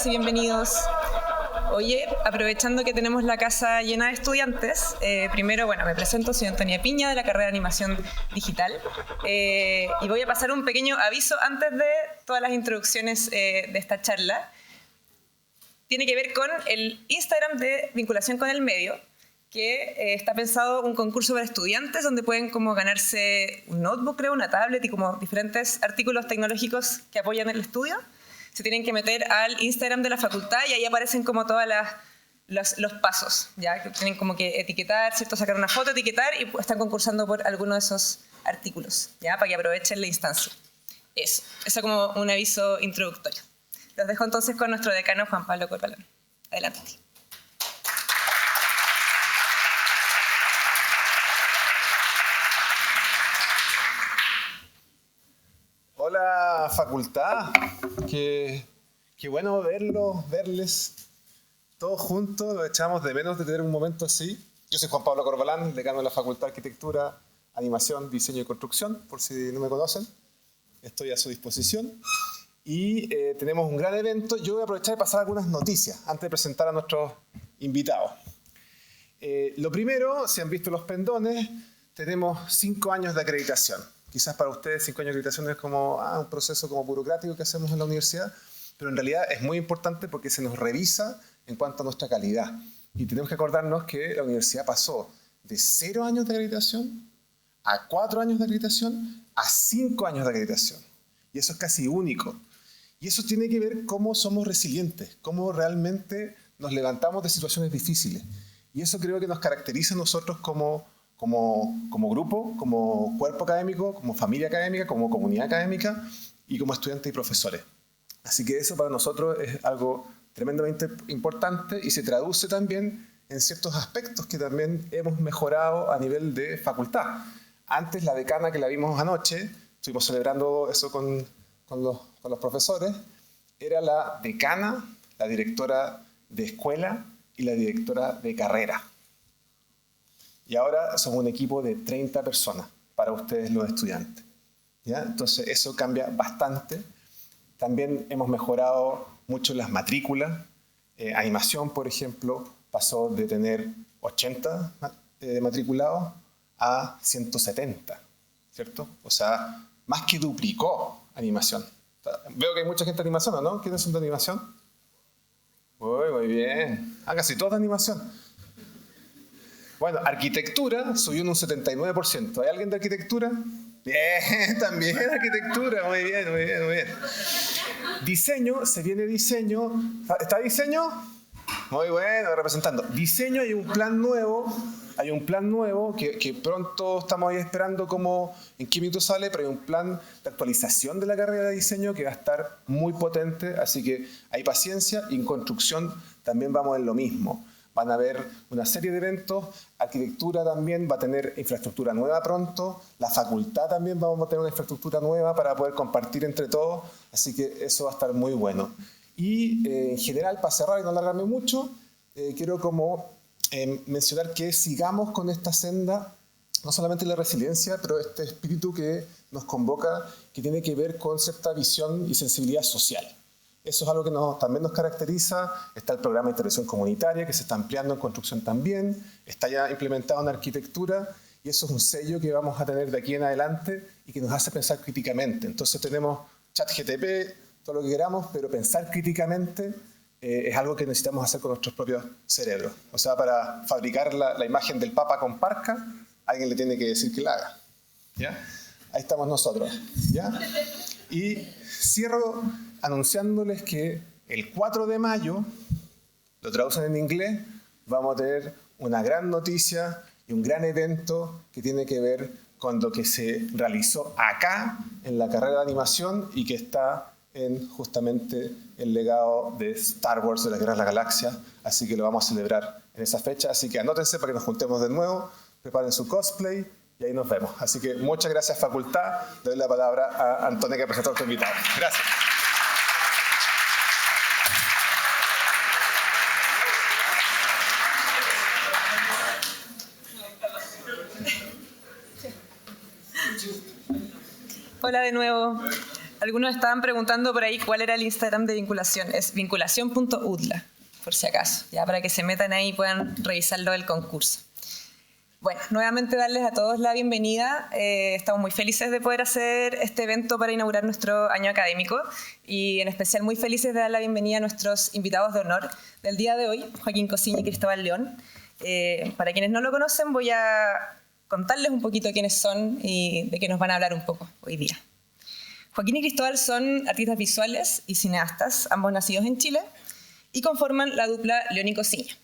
bienvenidas y bienvenidos. Oye, aprovechando que tenemos la casa llena de estudiantes, primero, me presento, soy Antonia Piña de la carrera de Animación Digital y voy a pasar un pequeño aviso antes de todas las introducciones de esta charla. Tiene que ver con el Instagram de vinculación con el medio, que está pensado un concurso para estudiantes donde pueden como ganarse un notebook, creo, una tablet y como diferentes artículos tecnológicos que apoyan el estudio. Se tienen que meter al Instagram de la facultad y ahí aparecen como todos los pasos, ¿ya? Que tienen como que etiquetar, ¿cierto? Sacar una foto, etiquetar y están concursando por alguno de esos artículos, ¿ya? Para que aprovechen la instancia. Eso como un aviso introductorio. Los dejo entonces con nuestro decano Juan Pablo Corbalán. Adelante. Hola facultad, qué bueno verles todos juntos, lo echamos de menos de tener un momento así. Yo soy Juan Pablo Corbalán, decano de la Facultad de Arquitectura, Animación, Diseño y Construcción, por si no me conocen, estoy a su disposición. Y tenemos un gran evento. Yo voy a aprovechar de pasar algunas noticias antes de presentar a nuestros invitados. Lo primero, si han visto los pendones, tenemos 5 años de acreditación. Quizás para ustedes 5 años de acreditación es como un proceso como burocrático que hacemos en la universidad, pero en realidad es muy importante porque se nos revisa en cuanto a nuestra calidad. Y tenemos que acordarnos que la universidad pasó de 0 años de acreditación a 4 años de acreditación a 5 años de acreditación. Y eso es casi único. Y eso tiene que ver cómo somos resilientes, cómo realmente nos levantamos de situaciones difíciles. Y eso creo que nos caracteriza a nosotros como grupo, como cuerpo académico, como familia académica, como comunidad académica y como estudiantes y profesores. Así que eso para nosotros es algo tremendamente importante y se traduce también en ciertos aspectos que también hemos mejorado a nivel de facultad. Antes la decana que la vimos anoche, estuvimos celebrando eso con los profesores, era la decana, la directora de escuela y la directora de carrera. Y ahora somos un equipo de 30 personas para ustedes los estudiantes, ¿ya? Entonces eso cambia bastante. También hemos mejorado mucho las matrículas. Animación, por ejemplo, pasó de tener 80 matriculados a 170, ¿cierto? O sea, más que duplicó animación. Veo que hay mucha gente de animación, ¿no? ¿Quiénes son de animación? Muy bien. Casi todos de animación. Bueno, arquitectura subió en un 79%. ¿Hay alguien de arquitectura? Bien, también arquitectura. Muy bien. Diseño, se viene diseño. ¿Está diseño? Muy bueno, representando. Diseño, hay un plan nuevo que pronto estamos ahí esperando en qué minuto sale, pero hay un plan de actualización de la carrera de diseño que va a estar muy potente, así que hay paciencia. Y en construcción también vamos en lo mismo. Van a haber una serie de eventos. Arquitectura también va a tener infraestructura nueva pronto. La facultad también vamos a tener una infraestructura nueva para poder compartir entre todos. Así que eso va a estar muy bueno. Y en general, para cerrar y no alargarme mucho, quiero mencionar que sigamos con esta senda, no solamente la resiliencia, pero este espíritu que nos convoca, que tiene que ver con cierta visión y sensibilidad social. Eso es algo que también nos caracteriza. Está el programa de intervención comunitaria, que se está ampliando en construcción también. Está ya implementado en arquitectura. Y eso es un sello que vamos a tener de aquí en adelante y que nos hace pensar críticamente. Entonces tenemos ChatGPT, todo lo que queramos, pero pensar críticamente es algo que necesitamos hacer con nuestros propios cerebros. O sea, para fabricar la imagen del Papa con parca, alguien le tiene que decir que la haga. ¿Ya? Ahí estamos nosotros. ¿Ya? Y cierro anunciándoles que el 4 de mayo, lo traducen en inglés, vamos a tener una gran noticia y un gran evento que tiene que ver con lo que se realizó acá en la carrera de animación y que está en justamente el legado de Star Wars, de la Guerra de la Galaxia. Así que lo vamos a celebrar en esa fecha. Así que anótense para que nos juntemos de nuevo, preparen su cosplay y ahí nos vemos. Así que muchas gracias, facultad. Le doy la palabra a Antonia, que presentó a nuestro invitado. Gracias. Hola de nuevo. Algunos estaban preguntando por ahí cuál era el Instagram de vinculación. Es vinculación.udla, por si acaso, ya para que se metan ahí y puedan revisarlo del concurso. Bueno, nuevamente darles a todos la bienvenida. Estamos muy felices de poder hacer este evento para inaugurar nuestro año académico y en especial muy felices de dar la bienvenida a nuestros invitados de honor del día de hoy, Joaquín Cosiña y Cristóbal León. Para quienes no lo conocen, voy a contarles un poquito quiénes son y de qué nos van a hablar un poco hoy día. Joaquín y Cristóbal son artistas visuales y cineastas, ambos nacidos en Chile, y conforman la dupla León y Cosiña.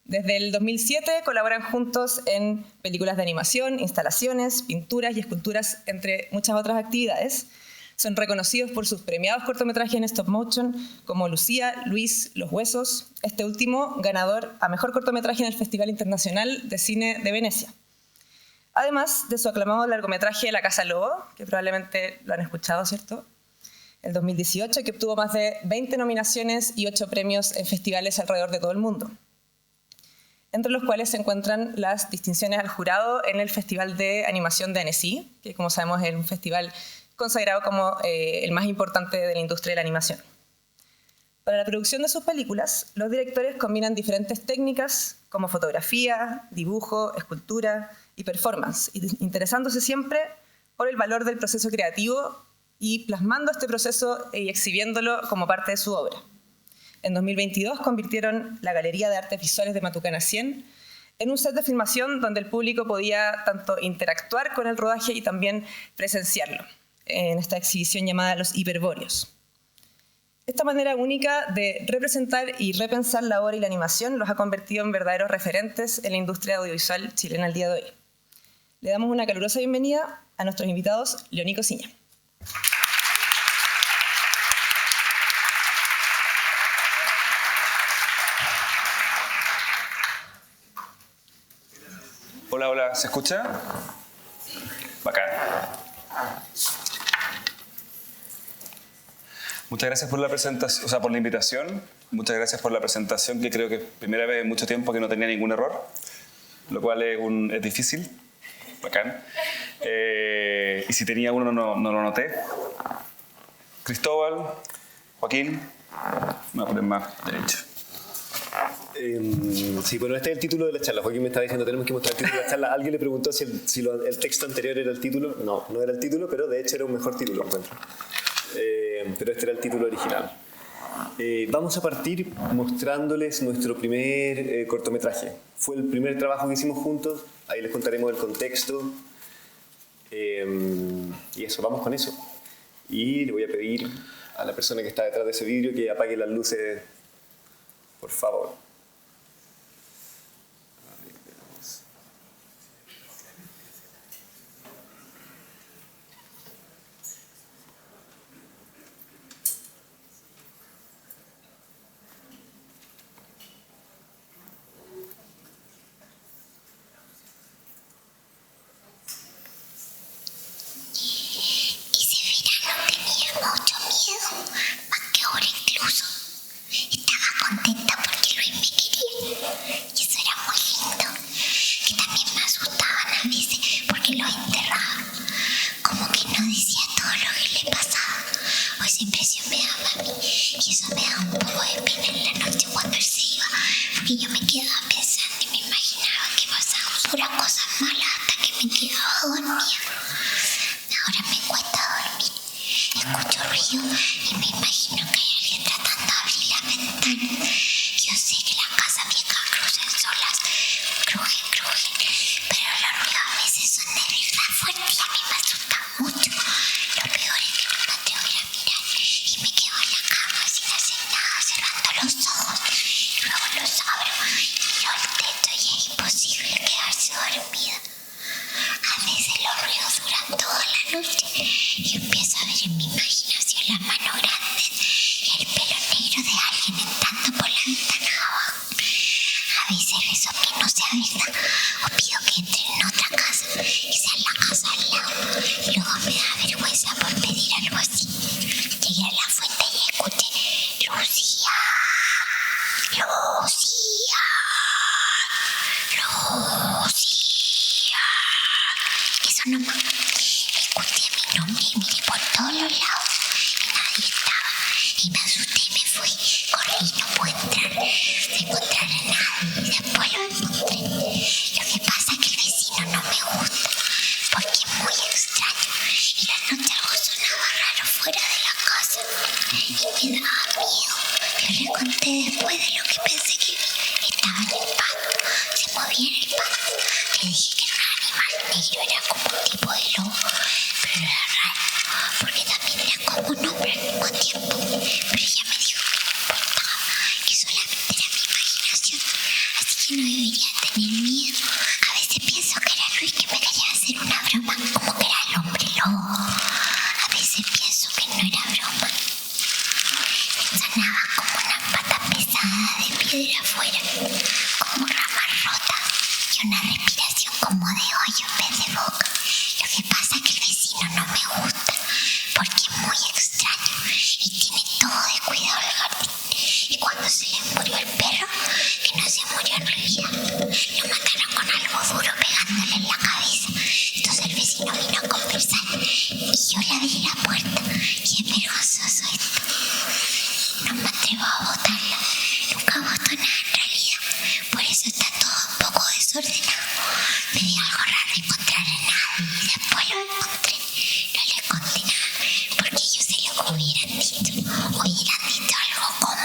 Desde el 2007 colaboran juntos en películas de animación, instalaciones, pinturas y esculturas, entre muchas otras actividades. Son reconocidos por sus premiados cortometrajes en stop motion, como Lucía, Luis, Los Huesos, este último ganador a mejor cortometraje en el Festival Internacional de Cine de Venecia. Además de su aclamado largometraje La Casa Lobo, que probablemente lo han escuchado, ¿cierto?, el 2018, que obtuvo más de 20 nominaciones y 8 premios en festivales alrededor de todo el mundo, entre los cuales se encuentran las distinciones al jurado en el Festival de Animación de Annecy, que como sabemos es un festival consagrado como el más importante de la industria de la animación. Para la producción de sus películas, los directores combinan diferentes técnicas como fotografía, dibujo, escultura y performance, interesándose siempre por el valor del proceso creativo y plasmando este proceso y exhibiéndolo como parte de su obra. En 2022 convirtieron la Galería de Artes Visuales de Matucana 100 en un set de filmación donde el público podía tanto interactuar con el rodaje y también presenciarlo, en esta exhibición llamada Los Hiperbóreos. Esta manera única de representar y repensar la obra y la animación los ha convertido en verdaderos referentes en la industria audiovisual chilena al día de hoy. Le damos una calurosa bienvenida a nuestros invitados, León y Cosiña. Hola, hola, ¿se escucha? Bacán. Muchas gracias por la presentación, o sea, por la invitación. Muchas gracias por la presentación, que creo que es primera vez en mucho tiempo que no tenía ningún error, lo cual es difícil. Bacán. Y si tenía uno, no lo noté. Cristóbal, Joaquín, me voy a poner más derecho. Sí, bueno, este es el título de la charla. Joaquín me estaba diciendo, tenemos que mostrar el título de la charla. Alguien le preguntó si el texto anterior era el título. No era el título, pero de hecho era un mejor título, encuentro. Pero este era el título original. Vamos a partir mostrándoles nuestro primer cortometraje. Fue el primer trabajo que hicimos juntos. Ahí les contaremos el contexto. Y eso, vamos con eso. Y le voy a pedir a la persona que está detrás de ese vidrio que apague las luces, por favor. Eso nomás. Escuché mi nombre y miré por todos los lados. movía en el pasto. Le dije que era un animal negro, era como un tipo de lobo, pero era raro, porque también era como un hombre al mismo tiempo. Pero ella me dijo que no importaba, que solamente era mi imaginación, así que no debería tener miedo. A veces pienso que era Luis que me quería hacer una broma, como que era el hombre lobo. A veces pienso que no era broma. Me sonaba como una pata pesada de piedra afuera, como ramas rotas y una respiración como de hoyo en vez de boca. Lo que pasa es que el vecino no me gusta porque es muy extraño y tiene todo de cuidado el jardín. Y cuando se le murió el perro, que no se murió en realidad, lo mataron con algo duro pegándole en la cabeza. Entonces el vecino vino a conversar y yo le abrí la puerta y es vergonzoso esto. No me atrevo a botarla. Nunca boto nada en realidad. Por eso está todo un poco desordenado. Me dio algo raro encontrar a nadie y después lo encontré. No le conté nada porque yo sé lo que hubieran dicho. Hubieran dicho algo como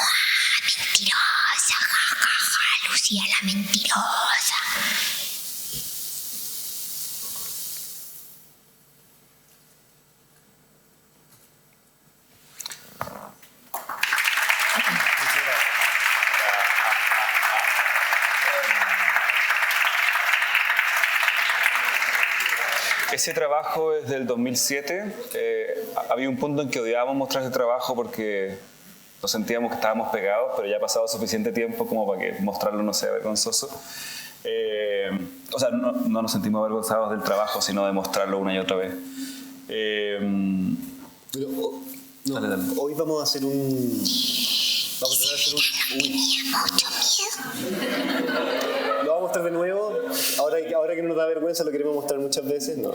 mentirosa, jajaja, Lucía la mentirosa. Ese trabajo es del 2007. Había un punto en que odiábamos mostrar ese trabajo porque nos sentíamos que estábamos pegados, pero ya ha pasado suficiente tiempo como para que mostrarlo no sea vergonzoso. O sea, no nos sentimos avergonzados del trabajo, sino de mostrarlo una y otra vez. Pero, no, Dale. hoy vamos a hacer un... Vamos a hacer un... Tenía mucho miedo. Lo vamos a mostrar de nuevo. Ahora que no nos da vergüenza, lo queremos mostrar muchas veces. No.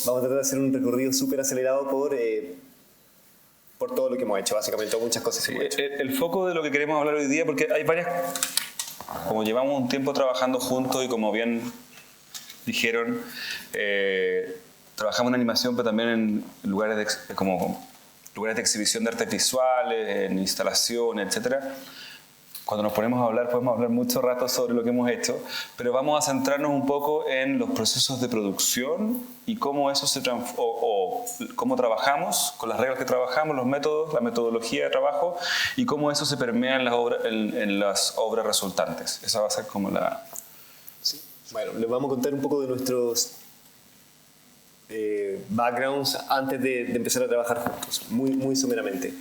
Vamos a tratar de hacer un recorrido súper acelerado por todo lo que hemos hecho, básicamente, muchas cosas que hemos hecho. El foco de lo que queremos hablar hoy día, porque hay varias... Como llevamos un tiempo trabajando juntos y como bien dijeron, trabajamos en animación, pero también en lugares de exhibición de artes visuales, en instalaciones, etc. Cuando nos ponemos a hablar, podemos hablar mucho rato sobre lo que hemos hecho, pero vamos a centrarnos un poco en los procesos de producción y cómo eso cómo trabajamos, con las reglas que trabajamos, los métodos, la metodología de trabajo y cómo eso se permea en las obras resultantes. Esa va a ser como la... Sí. Bueno, les vamos a contar un poco de nuestros backgrounds antes de empezar a trabajar juntos, muy someramente.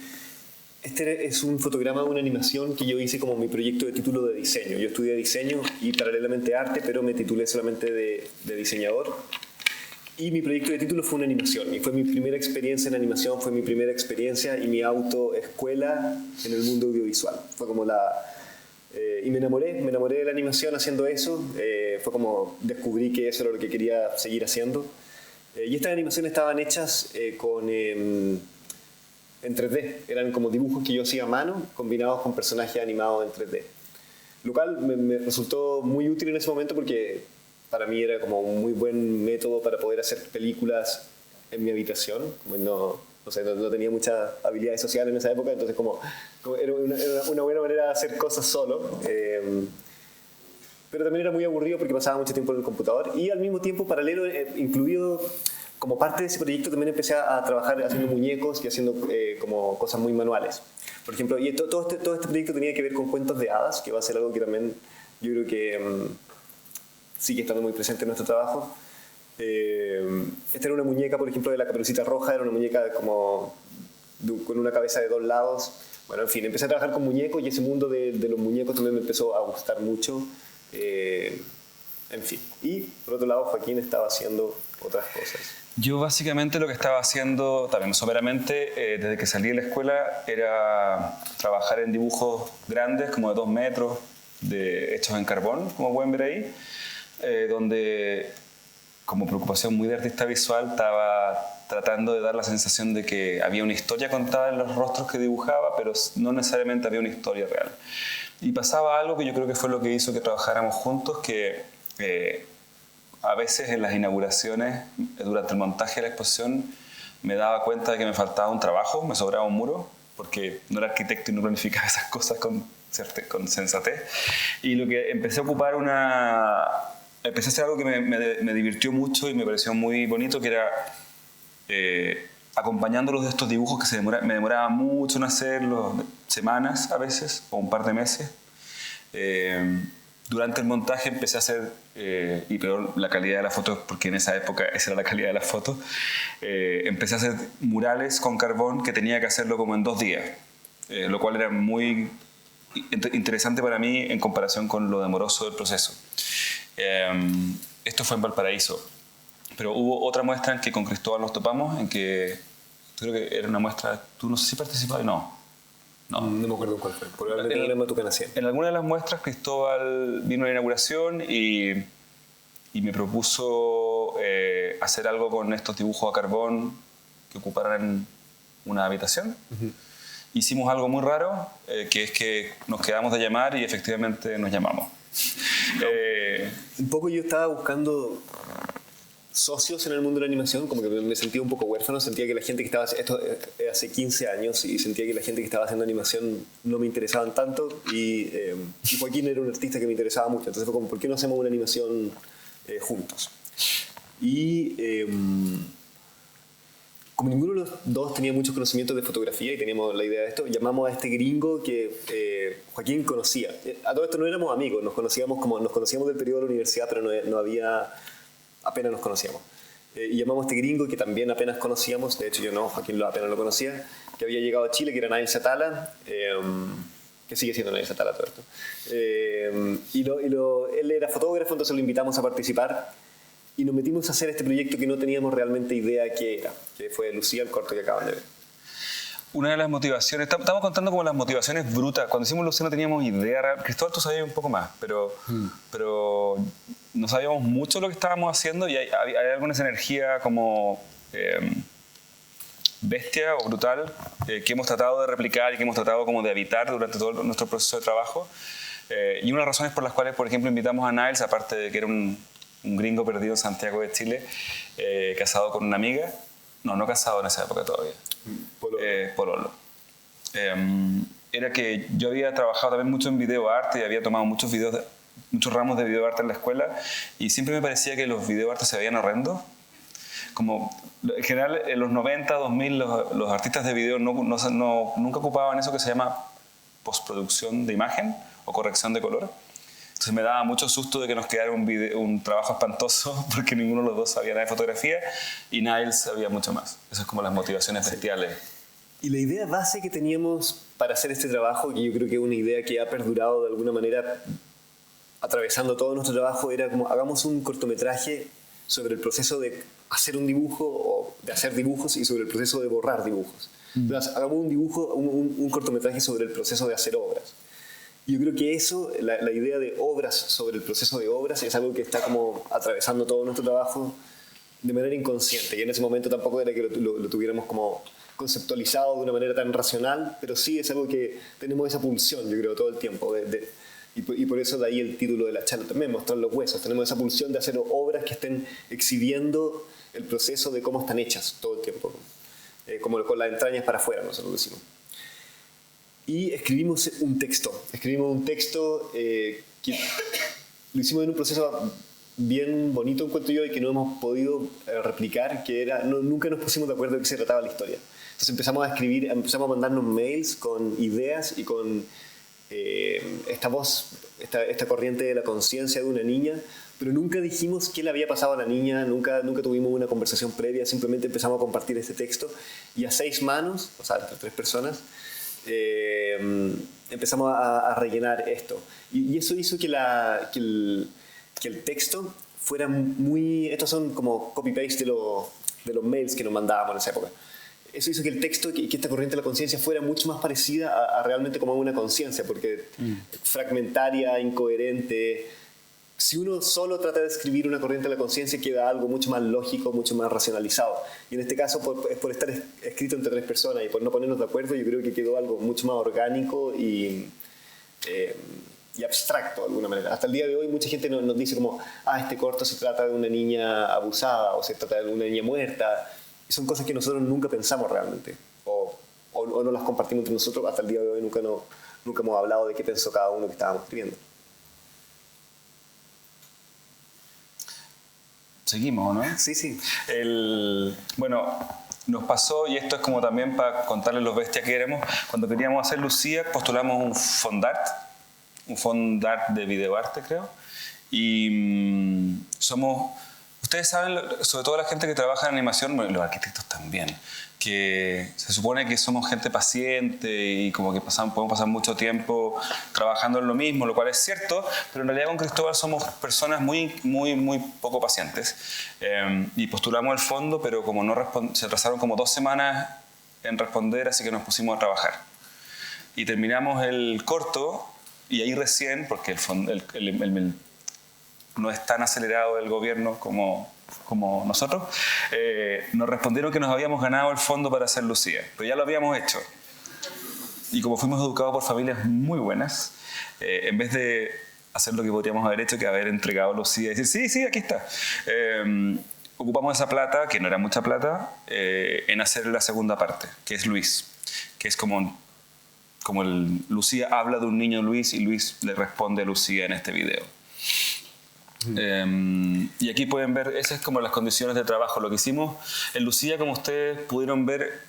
Este es un fotograma, una animación que yo hice como mi proyecto de título de diseño. Yo estudié diseño y paralelamente arte, pero me titulé solamente de diseñador. Y mi proyecto de título fue una animación. Y fue mi primera experiencia en animación, fue mi primera experiencia y mi autoescuela en el mundo audiovisual. Fue como y me enamoré de la animación haciendo eso. Fue como descubrí que eso era lo que quería seguir haciendo. Y estas animaciones estaban hechas en 3D, eran como dibujos que yo hacía a mano, combinados con personajes animados en 3D. Lo cual me resultó muy útil en ese momento porque para mí era como un muy buen método para poder hacer películas en mi habitación. No tenía muchas habilidades sociales en esa época, entonces como era una buena manera de hacer cosas solo. Pero también era muy aburrido porque pasaba mucho tiempo en el computador y al mismo tiempo, paralelo, incluido... Como parte de ese proyecto también empecé a trabajar haciendo muñecos y haciendo como cosas muy manuales. Por ejemplo, y todo este proyecto tenía que ver con cuentos de hadas, que va a ser algo que también yo creo que sigue estando muy presente en nuestro trabajo. Esta era una muñeca, por ejemplo, de la Caperucita Roja, era una muñeca como con una cabeza de 2 lados. Bueno, en fin, empecé a trabajar con muñecos y ese mundo de los muñecos también me empezó a gustar mucho. En fin, y por otro lado Joaquín estaba haciendo otras cosas. Yo básicamente lo que estaba haciendo, también someramente, desde que salí de la escuela, era trabajar en dibujos grandes, como de 2 metros, hechos en carbón, como pueden ver ahí, donde como preocupación muy de artista visual estaba tratando de dar la sensación de que había una historia contada en los rostros que dibujaba, pero no necesariamente había una historia real. Y pasaba algo que yo creo que fue lo que hizo que trabajáramos juntos, que a veces en las inauguraciones, durante el montaje de la exposición, me daba cuenta de que me faltaba un trabajo, me sobraba un muro, porque no era arquitecto y no planificaba esas cosas con con sensatez. Y lo que empecé a ocupar empecé a hacer algo que me divirtió mucho y me pareció muy bonito, que era acompañándolos de estos dibujos que me demoraba mucho en hacerlos, semanas a veces, o un par de meses. Durante el montaje empecé a hacer, y peor la calidad de las fotos, porque en esa época esa era la calidad de las fotos, empecé a hacer murales con carbón que tenía que hacerlo como en 2 días, lo cual era muy interesante para mí en comparación con lo demoroso del proceso. Esto fue en Valparaíso, pero hubo otra muestra en que con Cristóbal nos topamos, en que creo que era una muestra, tú no sé si participaste, no me acuerdo cuál fue, probablemente en el Matucanacien. En alguna de las muestras Cristóbal vino a la inauguración y me propuso hacer algo con estos dibujos a carbón que ocuparan una habitación. Hicimos algo muy raro, que es que nos quedamos de llamar y efectivamente nos llamamos. Un poco yo estaba buscando socios en el mundo de la animación, como que me sentía un poco huérfano, sentía que la gente que estaba, esto hace 15 años, y sentía que la gente que estaba haciendo animación no me interesaban tanto, y Joaquín era un artista que me interesaba mucho, entonces fue como, ¿por qué no hacemos una animación juntos? Y como ninguno de los dos tenía muchos conocimientos de fotografía y teníamos la idea de esto, llamamos a este gringo que Joaquín conocía. A todo esto no éramos amigos, nos conocíamos del periodo de la universidad, pero no había, apenas nos conocíamos. Y llamamos a este gringo que también apenas conocíamos, de hecho yo no, Joaquín apenas lo conocía, que había llegado a Chile, que era Nail Satala, que sigue siendo Nail Satala todo esto. Él era fotógrafo, entonces lo invitamos a participar. Y nos metimos a hacer este proyecto que no teníamos realmente idea qué era, que fue Lucía, el corto que acaban de ver. Una de las motivaciones, estamos contando como las motivaciones brutas. Cuando hicimos Lucía no teníamos idea. Cristóbal, tú sabías un poco más, pero no sabíamos mucho lo que estábamos haciendo y hay algo en esa energía como bestia o brutal que hemos tratado de replicar y que hemos tratado como de habitar durante todo nuestro proceso de trabajo. Y una de las razones por las cuales, por ejemplo, invitamos a Niles, aparte de que era un gringo perdido en Santiago de Chile, casado con una amiga. No casado en esa época todavía. Pololo. Era que yo había trabajado también mucho en videoarte y había tomado muchos ramos de videoarte en la escuela y siempre me parecía que los videoartes se veían horrendos. Como, en general, en los 90, 2000, los artistas de video nunca ocupaban eso que se llama postproducción de imagen o corrección de color. Entonces me daba mucho susto de que nos quedara un trabajo espantoso porque ninguno de los dos sabía nada de fotografía y Niles sabía mucho más. Eso es como las motivaciones bestiales. Y la idea base que teníamos para hacer este trabajo, que yo creo que es una idea que ha perdurado de alguna manera atravesando todo nuestro trabajo, era como hagamos un cortometraje sobre el proceso de hacer un dibujo o de hacer dibujos y sobre el proceso de borrar dibujos. Entonces, hagamos un cortometraje sobre el proceso de hacer obras. Yo creo que eso, la idea de obras sobre el proceso de obras, es algo que está como atravesando todo nuestro trabajo de manera inconsciente. Y en ese momento tampoco era que lo tuviéramos como conceptualizado de una manera tan racional, pero sí es algo que tenemos esa pulsión, yo creo, todo el tiempo. Y por eso de ahí el título de la charla también, mostrar los huesos. Tenemos esa pulsión de hacer obras que estén exhibiendo el proceso de cómo están hechas todo el tiempo. Como con las entrañas para afuera, nosotros decimos. Y escribimos un texto. Que lo hicimos en un proceso bien bonito, encuentro yo, y que no hemos podido replicar, que era, nunca nos pusimos de acuerdo de qué se trataba la historia. Entonces empezamos a escribir, empezamos a mandarnos mails con ideas y con esta corriente de la conciencia de una niña, pero nunca dijimos qué le había pasado a la niña, nunca tuvimos una conversación previa, simplemente empezamos a compartir este texto y a 6 manos, o sea, entre 3 personas, empezamos a rellenar esto. Y eso hizo que el texto fuera muy... Estos son como copy-paste de los mails que nos mandábamos en esa época. Eso hizo que el texto, que esta corriente de la conciencia fuera mucho más parecida a realmente como una conciencia, porque fragmentaria, incoherente. Si uno solo trata de escribir una corriente de la conciencia, queda algo mucho más lógico, mucho más racionalizado. Y en este caso, es por estar escrito entre 3 personas y por no ponernos de acuerdo, yo creo que quedó algo mucho más orgánico y abstracto de alguna manera. Hasta el día de hoy mucha gente nos dice como, este corto se trata de una niña abusada o se trata de una niña muerta. Y son cosas que nosotros nunca pensamos realmente o no las compartimos entre nosotros. Hasta el día de hoy nunca nos nunca hemos hablado de qué pensó cada uno que estábamos escribiendo. Seguimos, ¿no? Sí. Bueno, nos pasó, y esto es como también para contarles los bestias que éramos, cuando queríamos hacer Lucía, postulamos un fondart de videoarte, creo, y ustedes saben, sobre todo la gente que trabaja en animación, bueno, los arquitectos también, que se supone que somos gente paciente y como que podemos pasar mucho tiempo trabajando en lo mismo, lo cual es cierto, pero en realidad con Cristóbal somos personas muy poco pacientes. Y postulamos el fondo, pero como se atrasaron como 2 semanas en responder, así que nos pusimos a trabajar. Y terminamos el corto, y ahí recién, porque el no es tan acelerado el gobierno como nosotros, nos respondieron que nos habíamos ganado el fondo para hacer Lucía, pero ya lo habíamos hecho. Y como fuimos educados por familias muy buenas, en vez de hacer lo que podríamos haber hecho, que haber entregado Lucía y decir, sí, aquí está, ocupamos esa plata, que no era mucha plata, en hacer la segunda parte, que es Luis, que es como Lucía habla de un niño Luis y Luis le responde a Lucía en este video. Y aquí pueden ver, esas es como las condiciones de trabajo. Lo que hicimos en Lucía, como ustedes pudieron ver,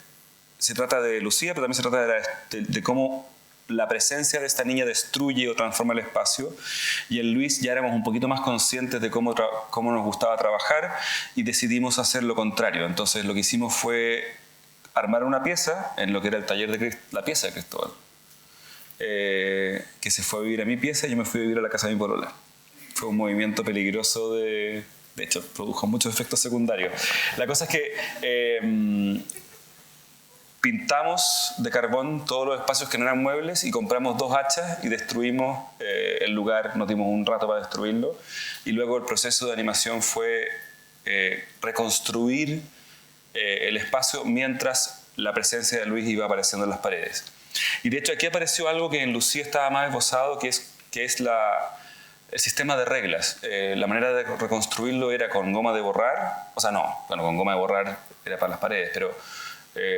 se trata de Lucía, pero también se trata de cómo la presencia de esta niña destruye o transforma el espacio. Y en Luis ya éramos un poquito más conscientes de cómo nos gustaba trabajar y decidimos hacer lo contrario. Entonces lo que hicimos fue armar una pieza en lo que era el taller de la pieza de Cristóbal, que se fue a vivir a mi pieza y yo me fui a vivir a la casa de mi polola. Fue un movimiento peligroso, de hecho produjo muchos efectos secundarios. La cosa es que pintamos de carbón todos los espacios que no eran muebles y compramos 2 hachas y destruimos el lugar, nos dimos un rato para destruirlo, y luego el proceso de animación fue reconstruir el espacio mientras la presencia de Luis iba apareciendo en las paredes. Y de hecho aquí apareció algo que en Lucía estaba más esbozado, que es el sistema de reglas. La manera de reconstruirlo era con goma de borrar, con goma de borrar era para las paredes, pero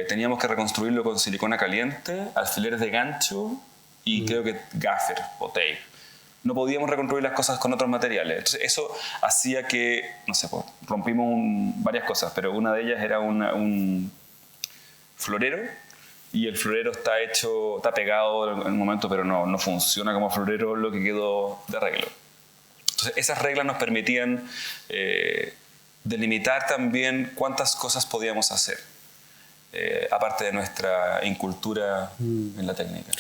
teníamos que reconstruirlo con silicona caliente, alfileres de gancho y creo que gaffer o tape. No podíamos reconstruir las cosas con otros materiales. Entonces eso hacía que, rompimos varias cosas, pero una de ellas era un florero, y el florero está pegado en un momento, pero no funciona como florero lo que quedó de arreglo. Entonces esas reglas nos permitían delimitar también cuántas cosas podíamos hacer, aparte de nuestra incultura en la técnica.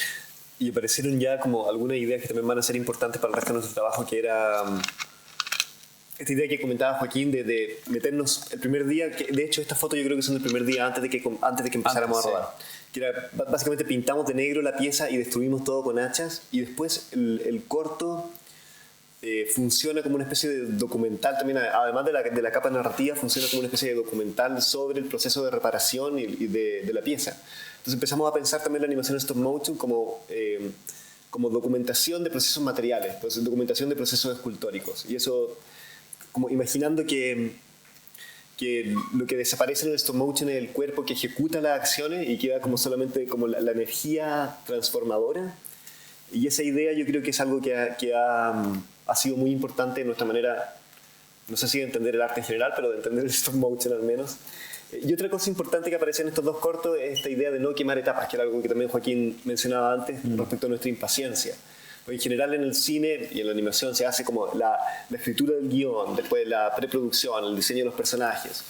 Y aparecieron ya como algunas ideas que también van a ser importantes para el resto de nuestro trabajo, que era esta idea que comentaba Joaquín de meternos el primer día, que de hecho esta foto yo creo que son del primer día antes de que empezáramos a rodar. Que era, básicamente pintamos de negro la pieza y destruimos todo con hachas, y después el corto funciona como una especie de documental también, además de la capa narrativa, funciona como una especie de documental sobre el proceso de reparación y de la pieza. Entonces empezamos a pensar también la animación stop motion como documentación de procesos materiales, documentación de procesos escultóricos, y eso como imaginando que lo que desaparece en el stop motion es el cuerpo que ejecuta las acciones y queda como solamente como la energía transformadora. Y esa idea yo creo que es algo que ha sido muy importante en nuestra manera, no sé si de entender el arte en general, pero de entender el stop motion al menos. Y otra cosa importante que aparece en estos 2 cortos es esta idea de no quemar etapas, que era algo que también Joaquín mencionaba antes respecto a nuestra impaciencia. Porque en general en el cine y en la animación se hace como la escritura del guión, después la preproducción, el diseño de los personajes.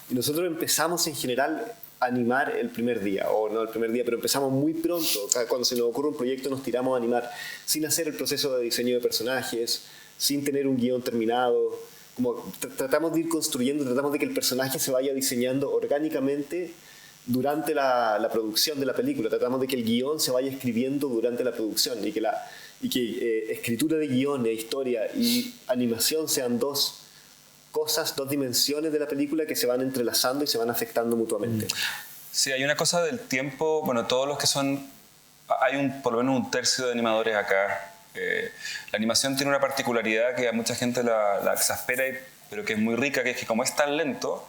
Y nosotros empezamos en general a animar el primer día, o no el primer día, pero empezamos muy pronto. Cuando se nos ocurre un proyecto nos tiramos a animar sin hacer el proceso de diseño de personajes, sin tener un guión terminado. Como tratamos de ir construyendo, tratamos de que el personaje se vaya diseñando orgánicamente durante la producción de la película. Tratamos de que el guión se vaya escribiendo durante la producción y que escritura de guión, historia y animación sean 2 dimensiones de la película que se van entrelazando y se van afectando mutuamente. Sí, hay una cosa del tiempo, todos los que son, hay por lo menos 1/3 de animadores acá. La animación tiene una particularidad que a mucha gente la exaspera, pero que es muy rica, que es que como es tan lento,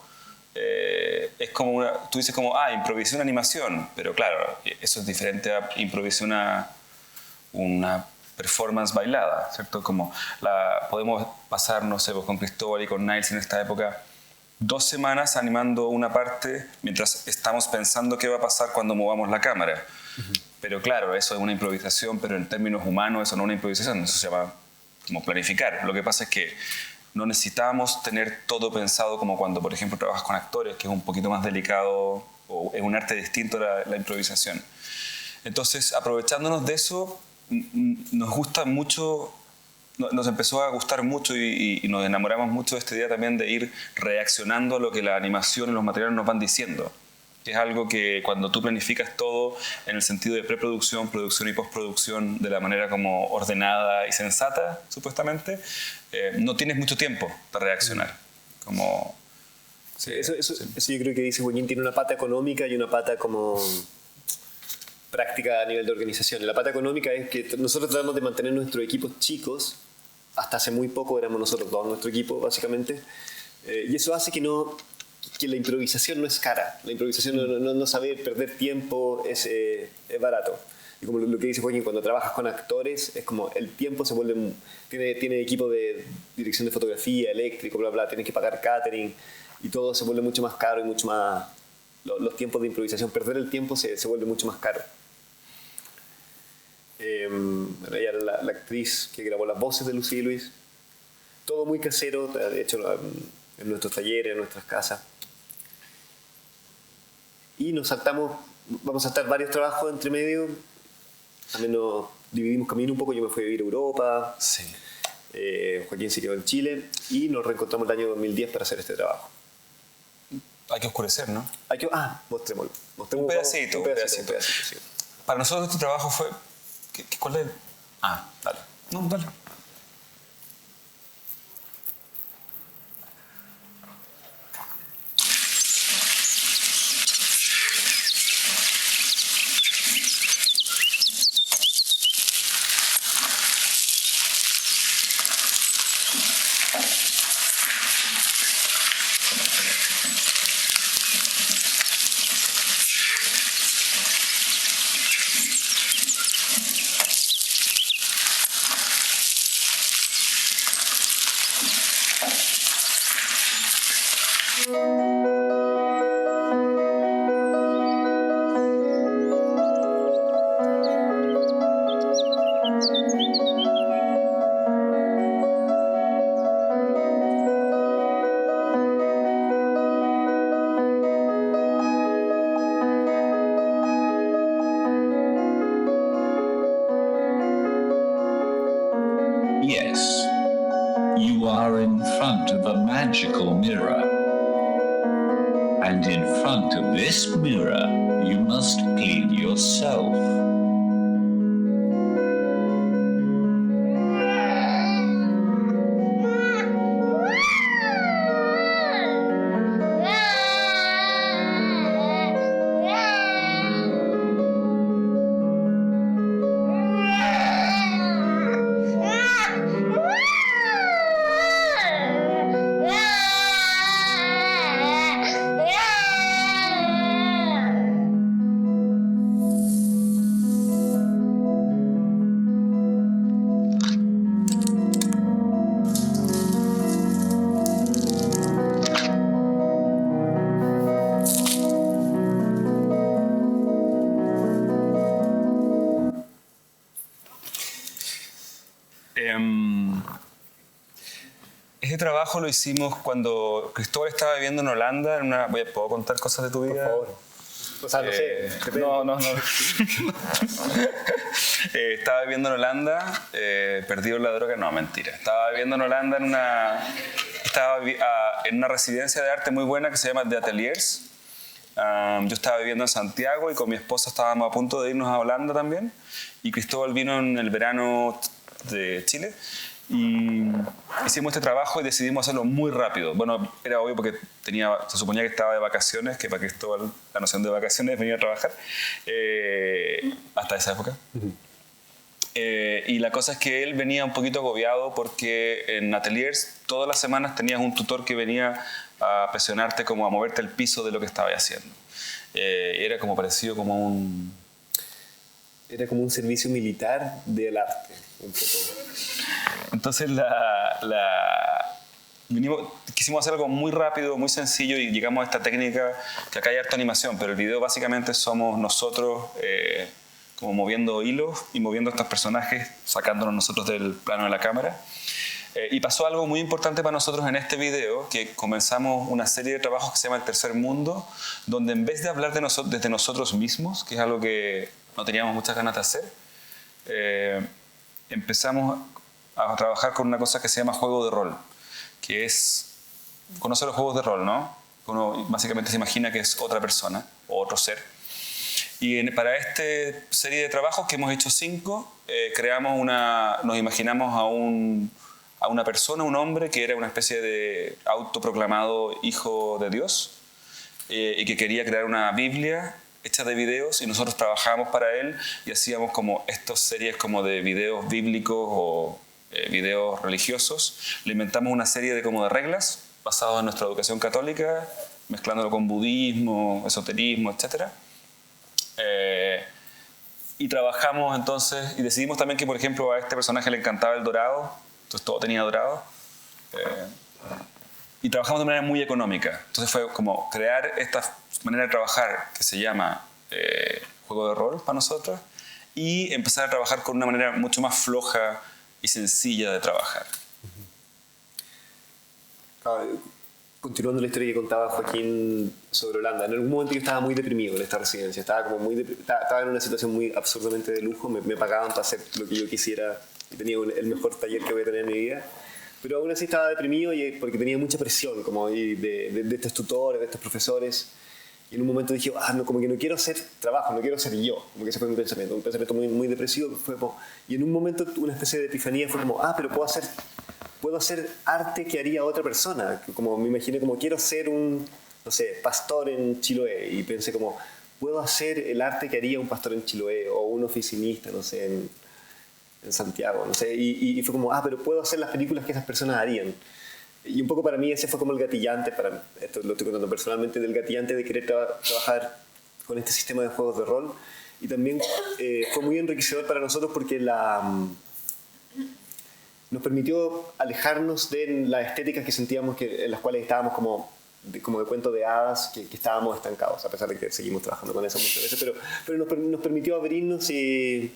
es como tú dices como, improvisé una animación, pero claro, eso es diferente a improvisé una performance bailada, ¿cierto? Como podemos pasar, no sé, pues, con Cristóbal y con Niles en esta época 2 semanas animando una parte mientras estamos pensando qué va a pasar cuando movamos la cámara. Pero claro, eso es una improvisación, pero en términos humanos eso no es una improvisación, eso se llama como planificar. Lo que pasa es que no necesitamos tener todo pensado como cuando, por ejemplo, trabajas con actores, que es un poquito más delicado o es un arte distinto a la improvisación. Entonces, aprovechándonos de eso, nos gusta mucho, nos empezó a gustar mucho y nos enamoramos mucho de esta idea también de ir reaccionando a lo que la animación y los materiales nos van diciendo. Que es algo que cuando tú planificas todo en el sentido de preproducción, producción y postproducción de la manera como ordenada y sensata, supuestamente, no tienes mucho tiempo para reaccionar. Como, sí, eso yo creo que dice Joaquín, tiene una pata económica y una pata como práctica a nivel de organización. La pata económica es que nosotros tratamos de mantener nuestros equipos chicos. Hasta hace muy poco éramos nosotros dos, nuestro equipo, básicamente. Y eso hace que la improvisación no es cara. La improvisación no saber perder tiempo es barato. Y como lo que dice Joaquín, cuando trabajas con actores, es como el tiempo se vuelve... Tiene equipo de dirección de fotografía, eléctrico, bla, bla, tienes que pagar catering y todo se vuelve mucho más caro y mucho más... Los tiempos de improvisación, perder el tiempo se vuelve mucho más caro. Ella era la actriz que grabó las voces de Lucía y Luis. Todo muy casero, de hecho en nuestros talleres, en nuestras casas. Y nos saltamos, vamos a saltar varios trabajos entre medio. También nos dividimos camino un poco. Yo me fui a vivir a Europa. sí. Joaquín se quedó en Chile. Y nos reencontramos el año 2010 para hacer este trabajo. Hay que oscurecer, ¿no? Mostrémoslo. Un pedacito, sí. Para nosotros este trabajo fue... ¿Cuál es? Dale. No, dale. Yes, you are in front of a magical mirror. And in front of this mirror, you must clean yourself. Ese trabajo lo hicimos cuando Cristóbal estaba viviendo en Holanda. ¿Puedo contar cosas de tu vida? Por favor. O sea, no sé. depende. No. Estaba viviendo en Holanda, perdido en la droga. No, mentira. Estaba viviendo en Holanda en una residencia de arte muy buena que se llama The Ateliers. Yo estaba viviendo en Santiago y con mi esposa estábamos a punto de irnos a Holanda también. Y Cristóbal vino en el verano de Chile. Y hicimos este trabajo y decidimos hacerlo muy rápido. Bueno, era obvio porque se suponía que estaba de vacaciones, que para Cristóbal la noción de vacaciones venía a trabajar hasta esa época. Y la cosa es que él venía un poquito agobiado porque en Ateliers todas las semanas tenías un tutor que venía a presionarte, como a moverte el piso de lo que estabas haciendo. Era como parecido como un... Era como un servicio militar del arte, un poco. Entonces quisimos hacer algo muy rápido, muy sencillo y llegamos a esta técnica que acá hay harta animación, pero el video básicamente somos nosotros como moviendo hilos y moviendo a estos personajes, sacándonos nosotros del plano de la cámara. Y pasó algo muy importante para nosotros en este video, que comenzamos una serie de trabajos que se llama El Tercer Mundo, donde en vez de hablar desde nosotros mismos, que es algo que no teníamos muchas ganas de hacer, empezamos a trabajar con una cosa que se llama juego de rol, que es conocer los juegos de rol, ¿no? Uno básicamente se imagina que es otra persona o otro ser. Y para esta serie de trabajos, que hemos hecho 5, nos imaginamos a una persona, un hombre que era una especie de autoproclamado hijo de Dios y que quería crear una Biblia hecha de videos, y nosotros trabajábamos para él y hacíamos como estas series como de videos bíblicos o videos religiosos. Le inventamos una serie de reglas basadas en nuestra educación católica, mezclándolo con budismo, esoterismo, etc. Y trabajamos entonces, y decidimos también que, por ejemplo, a este personaje le encantaba el dorado, entonces todo tenía dorado. Y trabajamos de manera muy económica. Entonces fue como crear esta manera de trabajar que se llama juego de rol para nosotros, y empezar a trabajar con una manera mucho más floja y sencilla de trabajar. Continuando la historia que contaba Joaquín sobre Holanda, en algún momento yo estaba muy deprimido en esta residencia, estaba en una situación muy absurdamente de lujo, me pagaban para hacer lo que yo quisiera y tenía el mejor taller que voy a tener en mi vida, pero aún así estaba deprimido porque tenía mucha presión de estos tutores, de estos profesores, y en un momento dije, no, como que no quiero hacer trabajo, no quiero ser yo, como que ese fue mi pensamiento, un pensamiento muy, muy depresivo, y en un momento una especie de epifanía fue como, pero puedo hacer arte que haría otra persona. Como me imaginé como quiero ser un, no sé, pastor en Chiloé, y pensé como puedo hacer el arte que haría un pastor en Chiloé o un oficinista, no sé, en Santiago, no sé, y fue como, pero puedo hacer las películas que esas personas harían. Y un poco para mí ese fue como el gatillante, esto lo estoy contando personalmente, del gatillante de querer trabajar con este sistema de juegos de rol. Y también fue muy enriquecedor para nosotros porque nos permitió alejarnos de las estéticas que sentíamos en las cuales estábamos como de cuento de hadas, que estábamos estancados, a pesar de que seguimos trabajando con eso muchas veces, pero nos permitió abrirnos y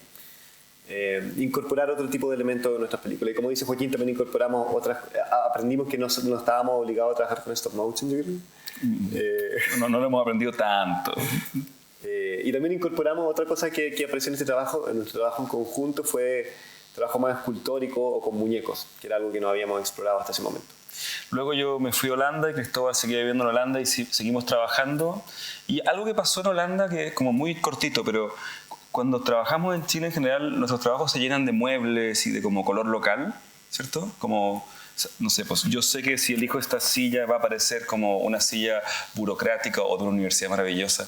incorporar otro tipo de elementos en nuestras películas. Y como dice Joaquín, también incorporamos aprendimos que no estábamos obligados a trabajar con stop motion, yo creo. No lo hemos aprendido tanto. Y también incorporamos otra cosa que apareció en nuestro trabajo en conjunto, fue trabajo más escultórico o con muñecos, que era algo que no habíamos explorado hasta ese momento. Luego yo me fui a Holanda y Cristóbal seguía viviendo en Holanda y seguimos trabajando. Y algo que pasó en Holanda, que es como muy cortito, pero cuando trabajamos en Chile en general, nuestros trabajos se llenan de muebles y de como color local, ¿cierto? Como, no sé, pues yo sé que si elijo esta silla va a parecer como una silla burocrática o de una universidad maravillosa,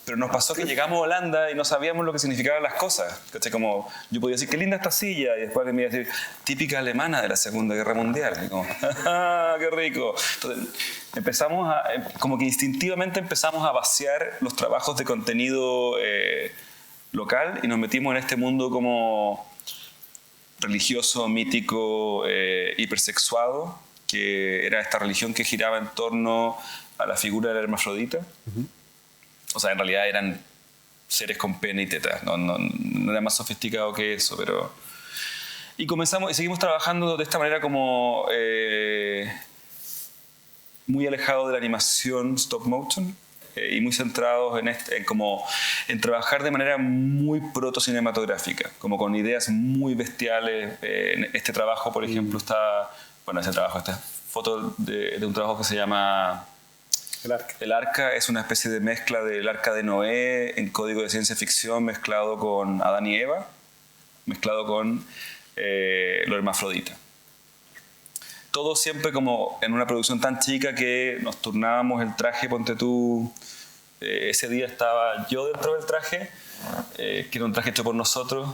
pero nos pasó que llegamos a Holanda y no sabíamos lo que significaban las cosas. ¿Cachai? Como yo podía decir, qué linda esta silla, y después me iba a decir, típica alemana de la Segunda Guerra Mundial. Y como, qué rico. Entonces empezamos como que instintivamente empezamos a vaciar los trabajos de contenido local y nos metimos en este mundo como religioso, mítico, hipersexuado, que era esta religión que giraba en torno a la figura del hermafrodita. O sea, en realidad eran seres con pene y tetas, no era más sofisticado que eso, pero... Y seguimos trabajando de esta manera como muy alejado de la animación stop motion y muy centrados en trabajar de manera muy proto-cinematográfica, como con ideas muy bestiales. En este trabajo, por ejemplo, esta foto de un trabajo que se llama... El Arca es una especie de mezcla del Arca de Noé en código de ciencia ficción mezclado con Adán y Eva, mezclado con lo hermafrodita. Todo siempre como en una producción tan chica que nos turnábamos el traje, ponte tú, ese día estaba yo dentro del traje, que era un traje hecho por nosotros,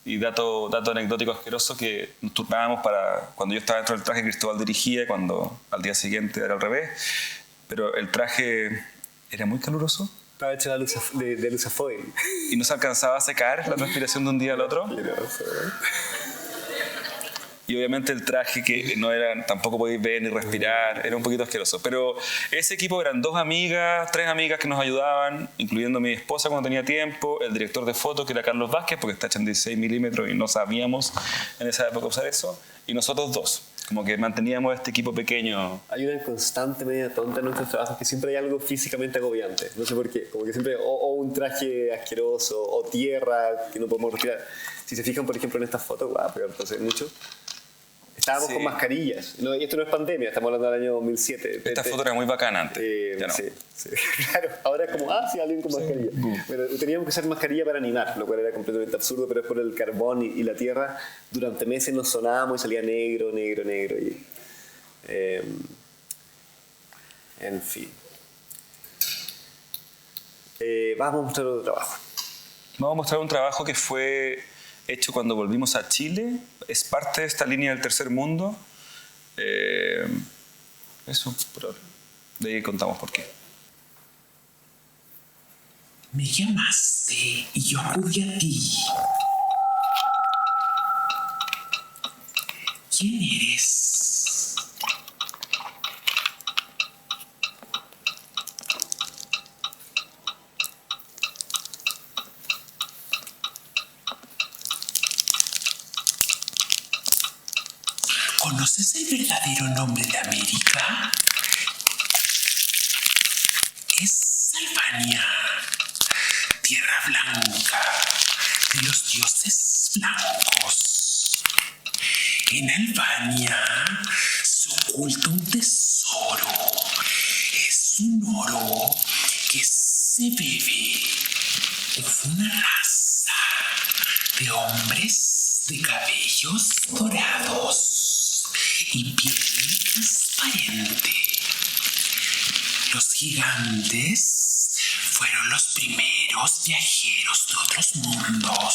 y dato anecdótico asqueroso, que nos turnábamos para, cuando yo estaba dentro del traje, Cristóbal dirigía, cuando al día siguiente era al revés. Pero el traje era muy caluroso Estaba hecho de lusafoil. Y no se alcanzaba a secar la transpiración de un día al otro. Y obviamente el traje que no era, tampoco podéis ver ni respirar, era un poquito asqueroso. Pero ese equipo eran 2 amigas, 3 amigas que nos ayudaban, incluyendo mi esposa cuando tenía tiempo, el director de foto que era Carlos Vázquez, porque está hecho en 16 milímetros y no sabíamos en esa época usar eso, y nosotros 2. Como que manteníamos este equipo pequeño. Hay una constante media tonta en nuestros trabajos que siempre hay algo físicamente agobiante. No sé por qué. Como que siempre o un traje asqueroso o tierra que no podemos respirar. Si se fijan, por ejemplo, en estas fotos, pero entonces mucho. Estábamos con mascarillas. No, y esto no es pandemia, estamos hablando del año 2007. Esta foto era muy bacana antes. Ya no. Sí. Claro, ahora es como, sí, alguien con mascarilla. Pero teníamos que usar mascarilla para animar, lo cual era completamente absurdo, pero es por el carbón y la tierra. Durante meses nos sonábamos y salía negro. Y, en fin. Vamos a mostrar otro trabajo. Vamos a mostrar un trabajo que fue hecho cuando volvimos a Chile. Es parte de esta línea del tercer mundo. Eso, por ahora. De ahí contamos por qué. Me llamaste y yo acudí a ti. ¿Quién eres? ¿Conoces el verdadero nombre de América? Es Albania, tierra blanca de los dioses blancos. En Albania se oculta un tesoro. Es un oro que se bebe. Hubo una raza de hombres de cabellos dorados y piel transparente. Los gigantes fueron los primeros viajeros de otros mundos.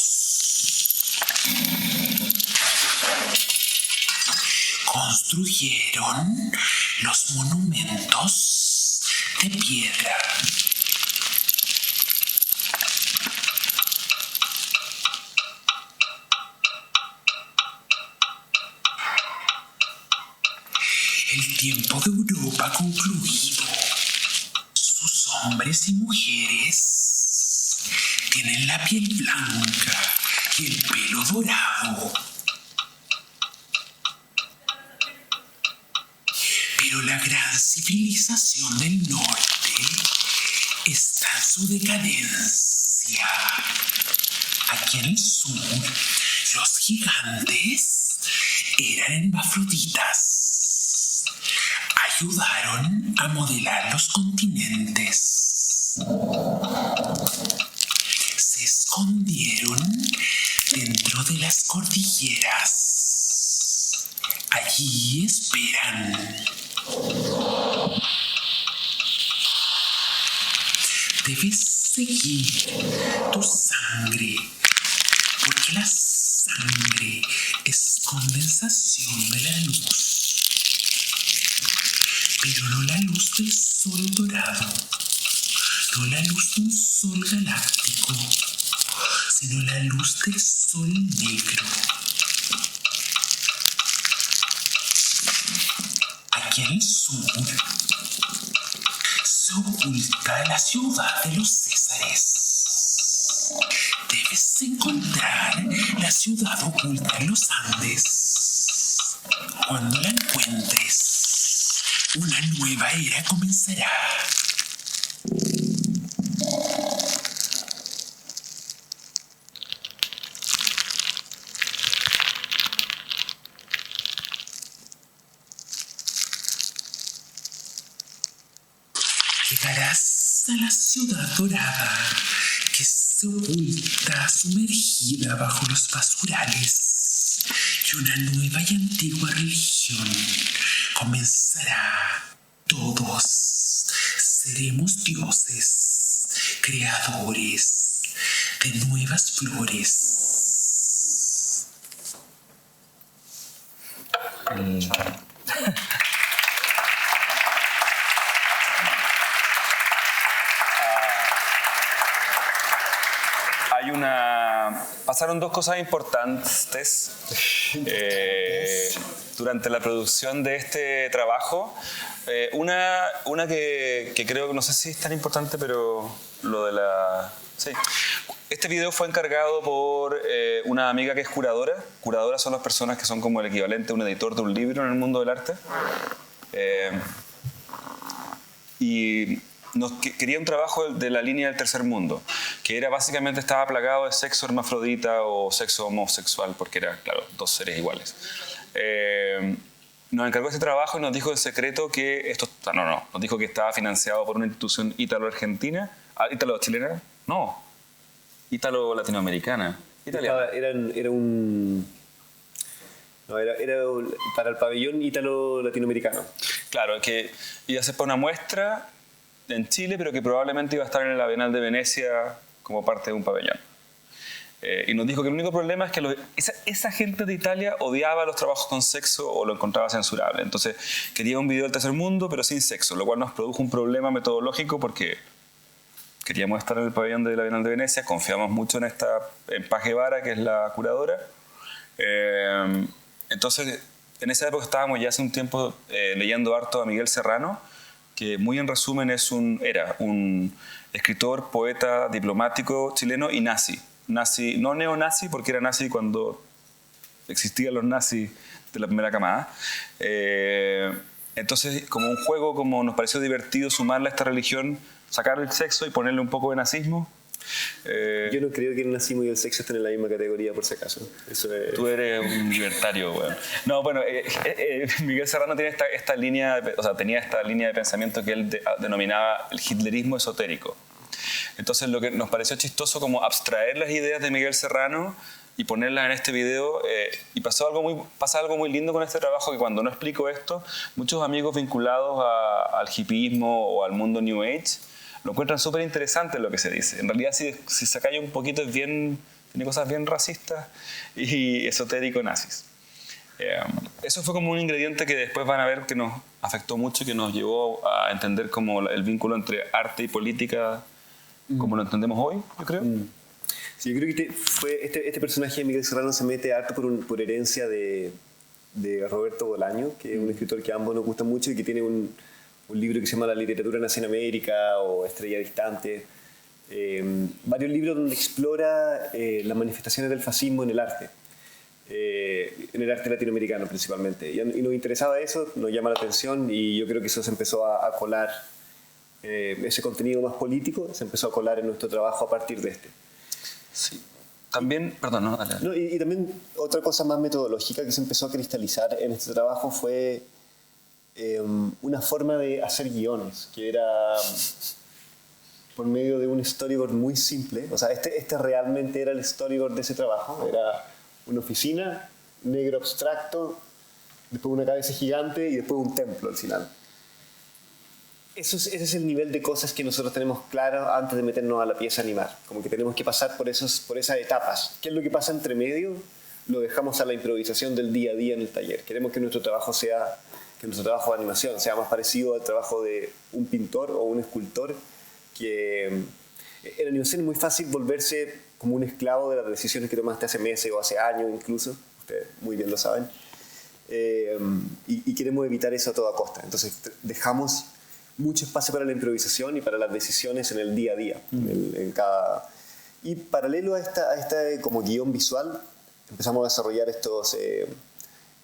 Construyeron los monumentos de piedra. El tiempo de Europa ha concluido. Sus hombres y mujeres tienen la piel blanca y el pelo dorado. Pero la gran civilización del norte está en su decadencia. Aquí en el sur, los gigantes eran hermafroditas. Ayudaron a modelar los continentes. Se escondieron dentro de las cordilleras. Allí esperan. Debes seguir tu sangre, porque la sangre es condensación de la luz. Pero no la luz del sol dorado, no la luz de un sol galáctico, sino la luz del sol negro. Aquí en el sur se oculta la ciudad de los Césares. Debes encontrar la ciudad oculta en los Andes. Cuando la encuentres, una nueva era comenzará. Llegarás a la ciudad dorada que se oculta sumergida bajo los basurales, y una nueva y antigua religión comenzará. Todos seremos dioses, creadores de nuevas flores. pasaron dos cosas importantes durante la producción de este trabajo. Una que creo que no sé si es tan importante, pero lo de la... Sí. Este video fue encargado por una amiga que es curadora. Curadoras son las personas que son como el equivalente a un editor de un libro en el mundo del arte. Y quería un trabajo de la línea del tercer mundo, que era básicamente estaba plagado de sexo hermafrodita o sexo homosexual, porque era, claro, dos seres iguales. Nos encargó ese trabajo y nos dijo en secreto que esto, nos dijo que estaba financiado por una institución ítalo-argentina, ítalo-chilena, no, ítalo-latinoamericana, italiana. Era para el pabellón ítalo-latinoamericano. Claro, que iba a ser para una muestra en Chile, pero que probablemente iba a estar en la Bienal de Venecia como parte de un pabellón. Y nos dijo que el único problema es que esa gente de Italia odiaba los trabajos con sexo o lo encontraba censurable. Entonces quería un video del tercer mundo, pero sin sexo, lo cual nos produjo un problema metodológico porque queríamos estar en el pabellón de la Bienal de Venecia, confiamos mucho en Paz Guevara, que es la curadora. Entonces, en esa época estábamos ya hace un tiempo leyendo harto a Miguel Serrano, que muy en resumen era un escritor, poeta, diplomático chileno y nazi, no neonazi, porque era nazi cuando existían los nazis de la primera camada. Entonces, como un juego, como nos pareció divertido sumarle a esta religión, sacar el sexo y ponerle un poco de nazismo. Yo no creo que el nazismo y el sexo estén en la misma categoría, por si acaso. Tú eres un libertario, güey. No, bueno, Miguel Serrano tiene esta línea, tenía esta línea de pensamiento que él denominaba el hitlerismo esotérico. Entonces, lo que nos pareció chistoso como abstraer las ideas de Miguel Serrano y ponerlas en este video, y pasa algo muy lindo con este trabajo, que cuando no explico esto, muchos amigos vinculados al hipismo o al mundo New Age lo encuentran súper interesante lo que se dice. En realidad, si se cae un poquito, tiene cosas bien racistas y esotérico nazis. Eso fue como un ingrediente que después van a ver que nos afectó mucho y que nos llevó a entender como el vínculo entre arte y política como lo entendemos hoy, yo creo. Sí, yo creo que este personaje de Miguel Serrano se mete harto por herencia de Roberto Bolaño, que es un escritor que a ambos nos gusta mucho y que tiene un libro que se llama La literatura nace en América o Estrella distante. Varios libros donde explora las manifestaciones del fascismo en el arte latinoamericano principalmente. Y nos interesaba eso, nos llama la atención y yo creo que eso se empezó a colar, ese contenido más político se empezó a colar en nuestro trabajo a partir de este. Sí. También, perdón, no, dale. No, y también otra cosa más metodológica que se empezó a cristalizar en este trabajo fue una forma de hacer guiones, que era por medio de un storyboard muy simple. O sea, este realmente era el storyboard de ese trabajo. Era una oficina, negro abstracto, después una cabeza gigante y después un templo al final. Ese es el nivel de cosas que nosotros tenemos claro antes de meternos a la pieza a animar. Como que tenemos que pasar por esas etapas. ¿Qué es lo que pasa entre medio? Lo dejamos a la improvisación del día a día en el taller. Queremos que nuestro trabajo de animación sea más parecido al trabajo de un pintor o un escultor, que en la animación es muy fácil volverse como un esclavo de las decisiones que tomaste hace meses o hace años incluso. Ustedes muy bien lo saben. Y queremos evitar eso a toda costa. Entonces dejamos mucho espacio para la improvisación y para las decisiones en el día a día. Y paralelo a esta como guión visual, empezamos a desarrollar estos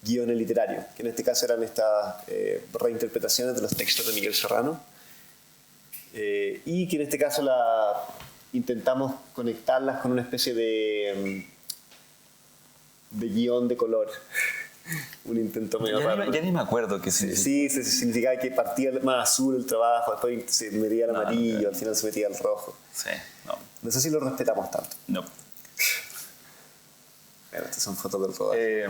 guiones literarios, que en este caso eran estas reinterpretaciones de los textos de Miguel Serrano, y que en este caso intentamos conectarlas con una especie de guión de color. Un intento medio raro. Ya ni me acuerdo qué significa. Sí, significaba que partía más azul el trabajo, después se metía el amarillo, al final se metía el rojo. Sí, no. No sé si lo respetamos tanto. No. Bueno, estas son fotos del rodaje.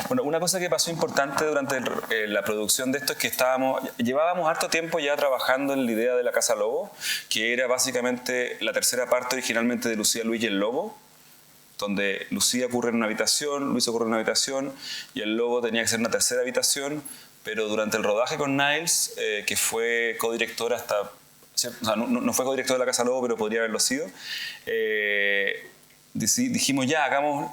Bueno, una cosa que pasó importante durante la producción de esto es que llevábamos harto tiempo ya trabajando en la idea de la Casa Lobo, que era básicamente la tercera parte originalmente de Lucía, Luis y el Lobo, donde Lucía ocurre en una habitación, Luis ocurre en una habitación y el Lobo tenía que ser una tercera habitación, pero durante el rodaje con Niles, que fue codirector no fue codirector de la Casa Lobo, pero podría haberlo sido, dijimos ya, hagamos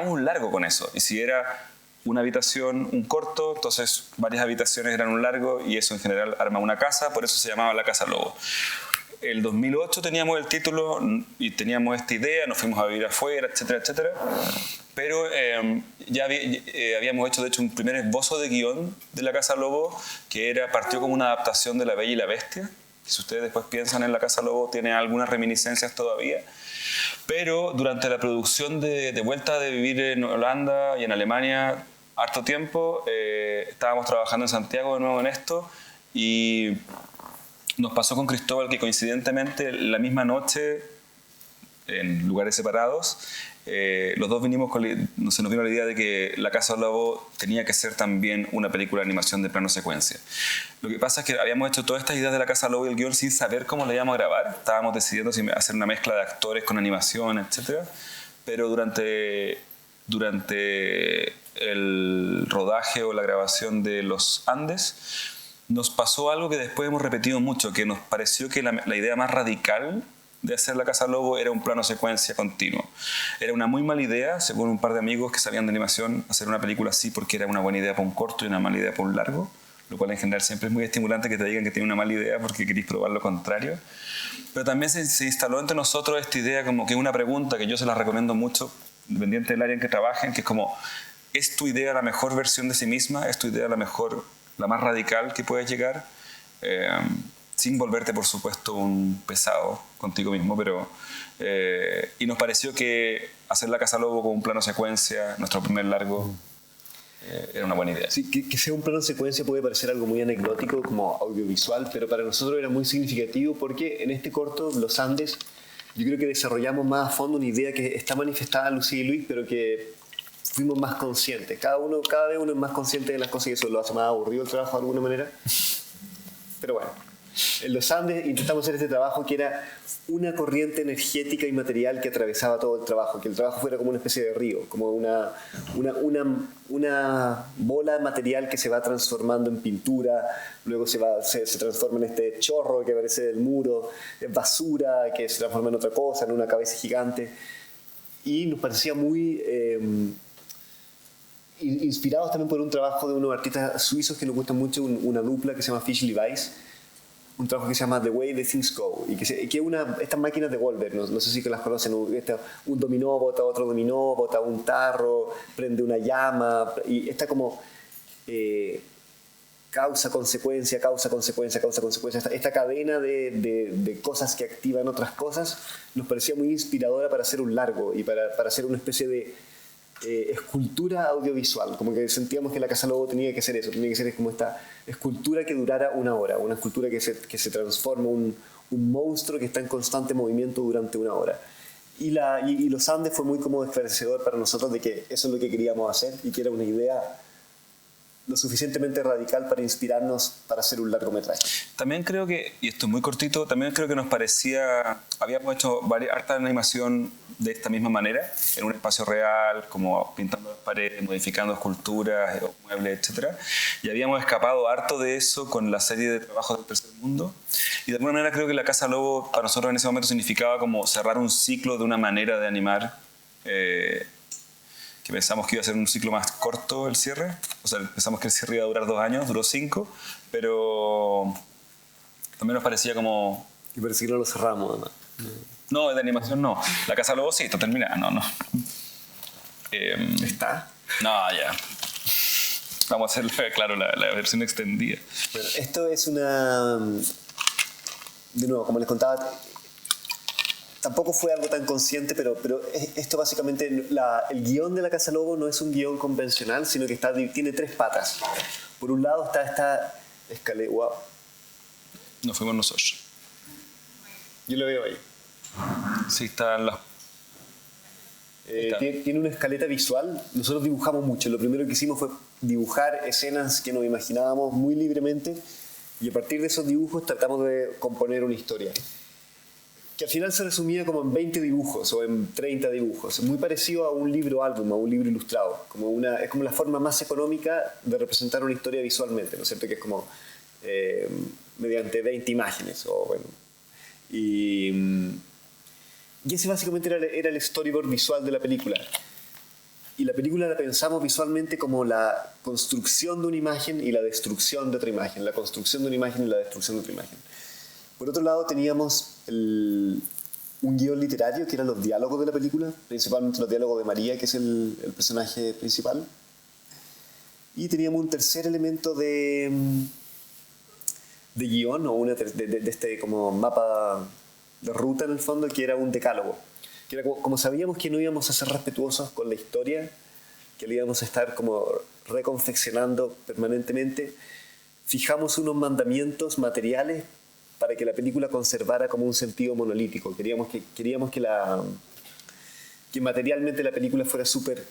un largo con eso. Y si era una habitación, un corto, entonces varias habitaciones eran un largo y eso en general arma una casa, por eso se llamaba La Casa Lobo. El 2008 teníamos el título y teníamos esta idea, nos fuimos a vivir afuera, etcétera, etcétera. Pero ya habíamos hecho, de hecho, un primer esbozo de guión de La Casa Lobo que partió como una adaptación de La Bella y la Bestia. Si ustedes después piensan en La Casa Lobo, tiene algunas reminiscencias todavía. Pero durante la producción de vuelta de vivir en Holanda y en Alemania, harto tiempo, estábamos trabajando en Santiago de nuevo en esto y nos pasó con Cristóbal que coincidentemente la misma noche, en lugares separados, los dos vinimos se nos vino la idea de que La Casa Lobo tenía que ser también una película de animación de plano secuencia. Lo que pasa es que habíamos hecho todas estas ideas de La Casa Lobo y el guión sin saber cómo la íbamos a grabar. Estábamos decidiendo si hacer una mezcla de actores con animación, etc. Pero durante el rodaje o la grabación de Los Andes, nos pasó algo que después hemos repetido mucho, que nos pareció que la idea más radical de hacer La Casa Lobo era un plano secuencia continuo. Era una muy mala idea, según un par de amigos que sabían de animación, hacer una película así porque era una buena idea para un corto y una mala idea para un largo, lo cual en general siempre es muy estimulante que te digan que tiene una mala idea porque queréis probar lo contrario. Pero también se instaló entre nosotros esta idea como que una pregunta que yo se la recomiendo mucho, dependiente del área en que trabajen, que es como, ¿es tu idea la mejor versión de sí misma? ¿Es tu idea la más radical que puedes llegar? Sin volverte, por supuesto, un pesado contigo mismo, pero... y nos pareció que hacer La Casa Lobo con un plano secuencia, nuestro primer largo, era una buena idea. Sí, que sea un plano secuencia puede parecer algo muy anecdótico como audiovisual, pero para nosotros era muy significativo porque en este corto, Los Andes, yo creo que desarrollamos más a fondo una idea que está manifestada en Lucía y Luis, pero que fuimos más conscientes. Cada vez uno es más consciente de las cosas y eso lo hace más aburrido el trabajo de alguna manera. Pero bueno, en Los Andes intentamos hacer este trabajo que era una corriente energética y material que atravesaba todo el trabajo, que el trabajo fuera como una especie de río, como una bola de material que se va transformando en pintura, luego se transforma en este chorro que aparece del muro, en basura que se transforma en otra cosa, en una cabeza gigante. Y nos parecía muy inspirados también por un trabajo de unos artistas suizos que nos gusta mucho, una dupla que se llama Fish Levi's, un trabajo que se llama The Way the Things Go, y que es estas máquinas de Wolver, no sé si que las conocen, un dominó bota otro dominó, bota un tarro, prende una llama, y está como causa, consecuencia, esta cadena de cosas que activan otras cosas, nos parecía muy inspiradora para hacer un largo y para hacer una especie de escultura audiovisual, como que sentíamos que La Casa Lobo tenía que ser eso, tenía que ser como esta escultura que durara una hora, una escultura que se transforma, un monstruo que está en constante movimiento durante una hora. Y Los Andes fue muy como esclarecedor para nosotros de que eso es lo que queríamos hacer y que era una idea lo suficientemente radical para inspirarnos para hacer un largometraje. También creo que, y esto es muy cortito, también creo que nos parecía, habíamos hecho harta animación de esta misma manera, en un espacio real, como pintando las paredes, modificando esculturas, muebles, etc. Y habíamos escapado harto de eso con la serie de trabajos del Tercer Mundo. Y de alguna manera creo que La Casa Lobo para nosotros en ese momento significaba como cerrar un ciclo de una manera de animar que pensamos que iba a ser un ciclo más corto el cierre. O sea, pensamos que el cierre iba a durar 2 años, duró 5, pero también nos parecía como... Y parece que no lo cerramos, además. No, de animación no. La Casa Lobo sí, está terminada, no. ¿Está? No, ya. Vamos a hacer, claro, la versión extendida. Bueno, esto es una... De nuevo, como les contaba, tampoco fue algo tan consciente, pero esto básicamente, el guión de La Casa Lobo no es un guión convencional, sino que tiene 3 patas. Por un lado está esta escalera... Wow. No fuimos nosotros. Yo lo veo ahí. Sí, están las... Tiene una escaleta visual. Nosotros dibujamos mucho. Lo primero que hicimos fue dibujar escenas que nos imaginábamos muy libremente y a partir de esos dibujos tratamos de componer una historia que al final se resumía como en 20 dibujos o en 30 dibujos, muy parecido a un libro álbum, a un libro ilustrado, es como la forma más económica de representar una historia visualmente, ¿no es cierto? Que es como mediante 20 imágenes. Y Y ese básicamente era el storyboard visual de la película. Y la película la pensamos visualmente como la construcción de una imagen y la destrucción de otra imagen, la construcción de una imagen y la destrucción de otra imagen. Por otro lado teníamos un guión literario que eran los diálogos de la película, principalmente los diálogos de María, que es el personaje principal. Y teníamos un tercer elemento de guión, o de este como mapa de ruta en el fondo, que era un decálogo. Que era como sabíamos que no íbamos a ser respetuosos con la historia, que le íbamos a estar como reconfeccionando permanentemente, fijamos unos mandamientos materiales para que la película conservara como un sentido monolítico. Queríamos que materialmente la película fuera súper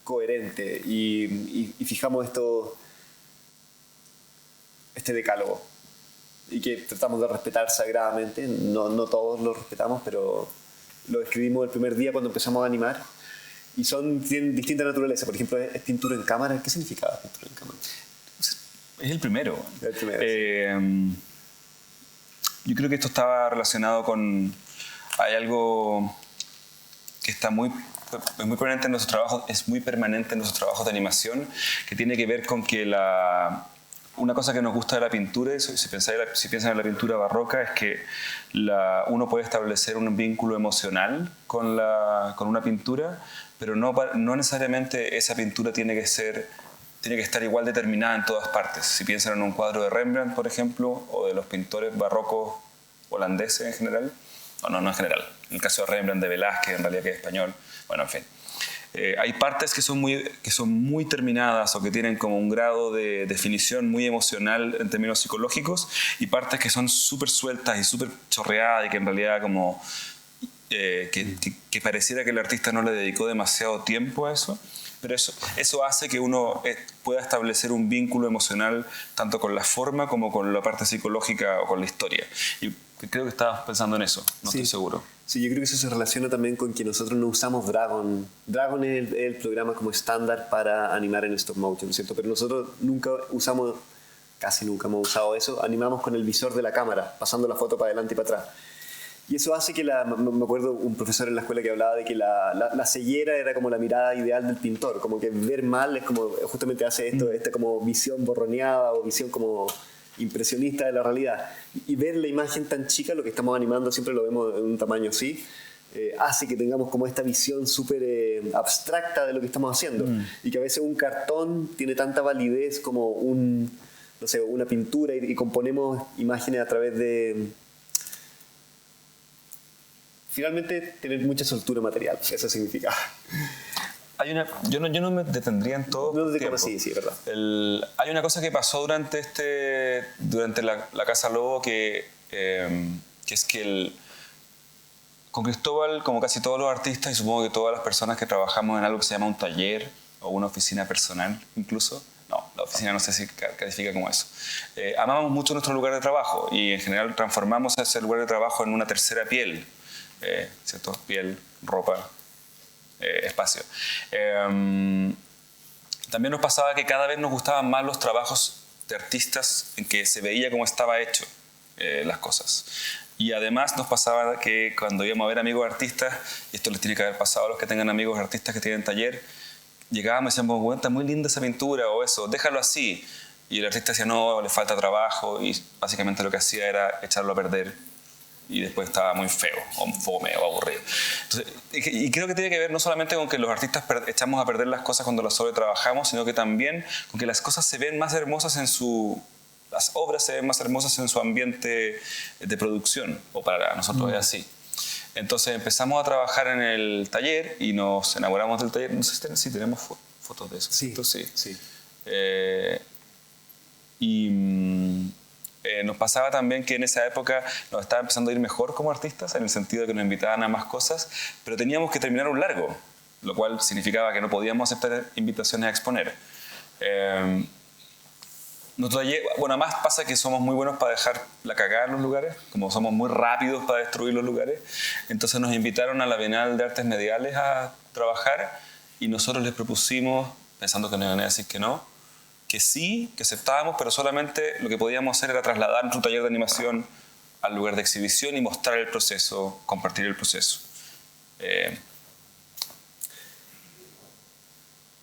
coherente y fijamos este decálogo y que tratamos de respetar sagradamente. No todos lo respetamos, pero lo escribimos el primer día cuando empezamos a animar y tienen distinta naturaleza. Por ejemplo, es pintura en cámara. ¿Qué significaba pintura en cámara? Es el primero. El primero. Yo creo que esto estaba relacionado con... Hay algo que es muy permanente en nuestros trabajos, es muy permanente en nuestros trabajos de animación, que tiene que ver con que una cosa que nos gusta de la pintura, si piensan en la pintura barroca, es que uno puede establecer un vínculo emocional con una pintura, pero no necesariamente esa pintura tiene que estar igual determinada en todas partes. Si piensan en un cuadro de Rembrandt, por ejemplo, o de los pintores barrocos holandeses en general, no en general, en el caso de Rembrandt, de Velázquez, en realidad que es español, bueno, en fin. Hay partes que son muy terminadas o que tienen como un grado de definición muy emocional en términos psicológicos, y partes que son súper sueltas y súper chorreadas y que en realidad como que pareciera que el artista no le dedicó demasiado tiempo a eso. Pero eso hace que uno pueda establecer un vínculo emocional tanto con la forma como con la parte psicológica o con la historia. Y creo que estabas pensando en eso, no estoy seguro. Sí, yo creo que eso se relaciona también con que nosotros no usamos Dragon. Dragon es el programa como estándar para animar en stop motion, ¿cierto? Pero nosotros casi nunca hemos usado eso. Animamos con el visor de la cámara, pasando la foto para adelante y para atrás. Y eso hace que me acuerdo un profesor en la escuela que hablaba de que la ceguera era como la mirada ideal del pintor, como que ver mal es como, justamente hace esta como visión borroneada o visión como impresionista de la realidad. Y ver la imagen tan chica, lo que estamos animando siempre lo vemos en un tamaño así, hace que tengamos como esta visión súper abstracta de lo que estamos haciendo. Y que a veces un cartón tiene tanta validez como una pintura, y componemos imágenes a través de... Finalmente, tener mucha soltura material, eso significa. Yo no me detendría en todo. No te conocí, sí, verdad. Hay una cosa que pasó durante la Casa Lobo que es que con Cristóbal, como casi todos los artistas y supongo que todas las personas que trabajamos en algo que se llama un taller o una oficina personal incluso, no, la oficina no sé si califica como eso, amamos mucho nuestro lugar de trabajo y en general transformamos ese lugar de trabajo en una tercera piel. ¿Cierto? Piel, ropa, espacio. También nos pasaba que cada vez nos gustaban más los trabajos de artistas en que se veía cómo estaba hecho las cosas. Y además nos pasaba que cuando íbamos a ver amigos artistas, y esto les tiene que haber pasado a los que tengan amigos artistas que tienen taller, llegábamos y decíamos, bueno, está muy linda esa pintura o eso, déjalo así. Y el artista decía, no, le falta trabajo, y básicamente lo que hacía era echarlo a perder. Y después estaba muy feo, o fome, o aburrido. Entonces, y creo que tiene que ver no solamente con que los artistas echamos a perder las cosas cuando las sobretrabajamos, sino que también con que las cosas se ven más hermosas las obras se ven más hermosas en su ambiente de producción, o para nosotros es así. Entonces empezamos a trabajar en el taller y nos enamoramos del taller. No sé si tenemos fotos de eso. Sí. Nos pasaba también que en esa época nos estaba empezando a ir mejor como artistas, en el sentido de que nos invitaban a más cosas, pero teníamos que terminar un largo, lo cual significaba que no podíamos aceptar invitaciones a exponer. Además pasa que somos muy buenos para dejar la cagada en los lugares, como somos muy rápidos para destruir los lugares, entonces nos invitaron a la Bienal de Artes Mediales a trabajar y nosotros les propusimos, pensando que nos iban a decir que no, que sí, que aceptábamos, pero solamente lo que podíamos hacer era trasladar nuestro taller de animación al lugar de exhibición y mostrar el proceso, compartir el proceso.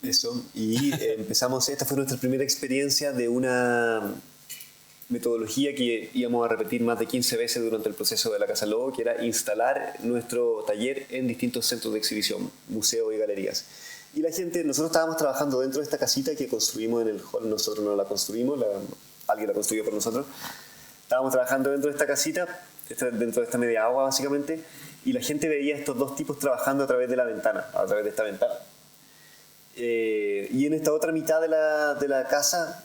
Eso, y empezamos, esta fue nuestra primera experiencia de una metodología que íbamos a repetir más de 15 veces durante el proceso de la Casa Lobo, que era instalar nuestro taller en distintos centros de exhibición, museos y galerías. Y la gente, nosotros estábamos trabajando dentro de esta casita que construimos en el hall, nosotros no la construimos, alguien la construyó por nosotros. Estábamos trabajando dentro de esta casita, dentro de esta media agua básicamente, y la gente veía a estos dos tipos trabajando a través de la ventana, a través de esta ventana. Y en esta otra mitad de la casa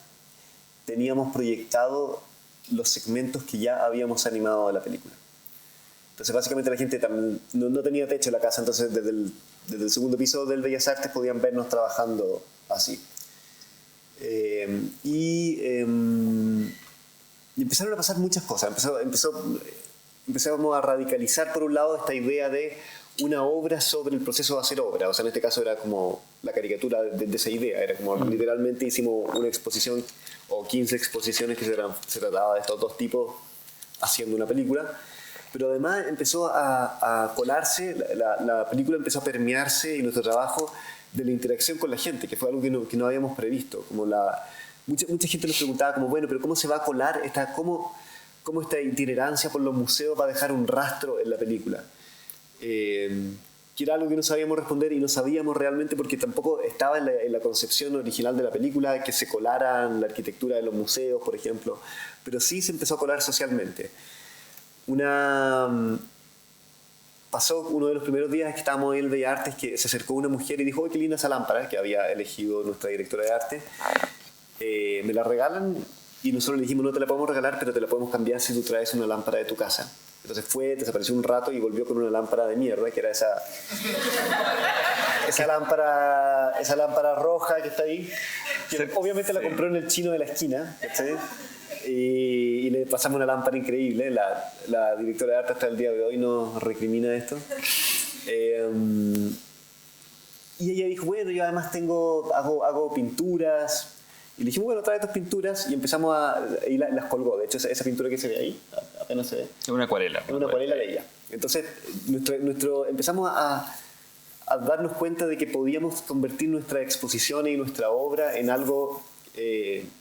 teníamos proyectado los segmentos que ya habíamos animado de la película. Entonces básicamente la gente no tenía techo en la casa, entonces desde el segundo piso del Bellas Artes podían vernos trabajando así. Y empezaron a pasar muchas cosas. Empezamos a radicalizar por un lado esta idea de una obra sobre el proceso de hacer obra. O sea, en este caso era como la caricatura de esa idea. Era como literalmente hicimos una exposición o 15 exposiciones que se trataba de estos dos tipos haciendo una película. Pero además empezó a colarse, la película empezó a permearse y nuestro trabajo de la interacción con la gente, que fue algo que no habíamos previsto. Como mucha gente nos preguntaba como, bueno, pero ¿cómo se va a colar cómo esta itinerancia por los museos va a dejar un rastro en la película? Que era algo que no sabíamos responder y no sabíamos realmente porque tampoco estaba en la concepción original de la película que se colaran la arquitectura de los museos, por ejemplo, pero sí se empezó a colar socialmente. Pasó uno de los primeros días que estábamos en el Bellas Artes que se acercó una mujer y dijo, ¡oh, qué linda esa lámpara! Que había elegido nuestra directora de arte. Me la regalan y nosotros le dijimos, no te la podemos regalar, pero te la podemos cambiar si tú traes una lámpara de tu casa. Entonces desapareció un rato y volvió con una lámpara de mierda, que era esa lámpara roja que está ahí, que obviamente la compró en el chino de la esquina, ¿sí? Y le pasamos una lámpara increíble. La directora de arte hasta el día de hoy nos recrimina esto. Y ella dijo, bueno, yo además hago pinturas. Y le dijimos, bueno, trae tus pinturas, y empezamos y las colgó. De hecho, esa pintura que se ve ahí, apenas se ve. Es una acuarela. Es una acuarela de ella. Entonces, empezamos a darnos cuenta de que podíamos convertir nuestra exposición y nuestra obra en algo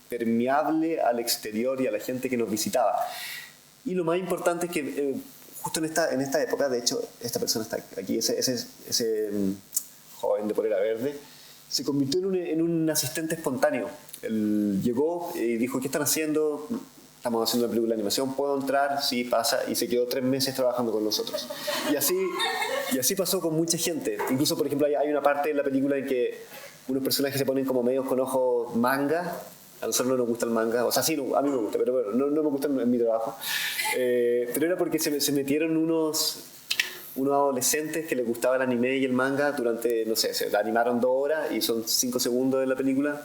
permeable al exterior y a la gente que nos visitaba. Y lo más importante es que justo en esta época, de hecho, esta persona está aquí, ese joven de polera verde, se convirtió en un asistente espontáneo. Él llegó y dijo, ¿qué están haciendo? Estamos haciendo una película de animación, ¿puedo entrar? Sí, pasa. Y se quedó 3 meses trabajando con nosotros. Y así pasó con mucha gente. Incluso, por ejemplo, hay una parte de la película en que unos personajes se ponen como medios con ojos manga. A nosotros no nos gusta el manga. O sea, sí, a mí me gusta, pero bueno, no me gusta en mi trabajo. Pero era porque se metieron unos adolescentes que les gustaba el anime y el manga durante, no sé, se animaron 2 horas y son 5 segundos de la película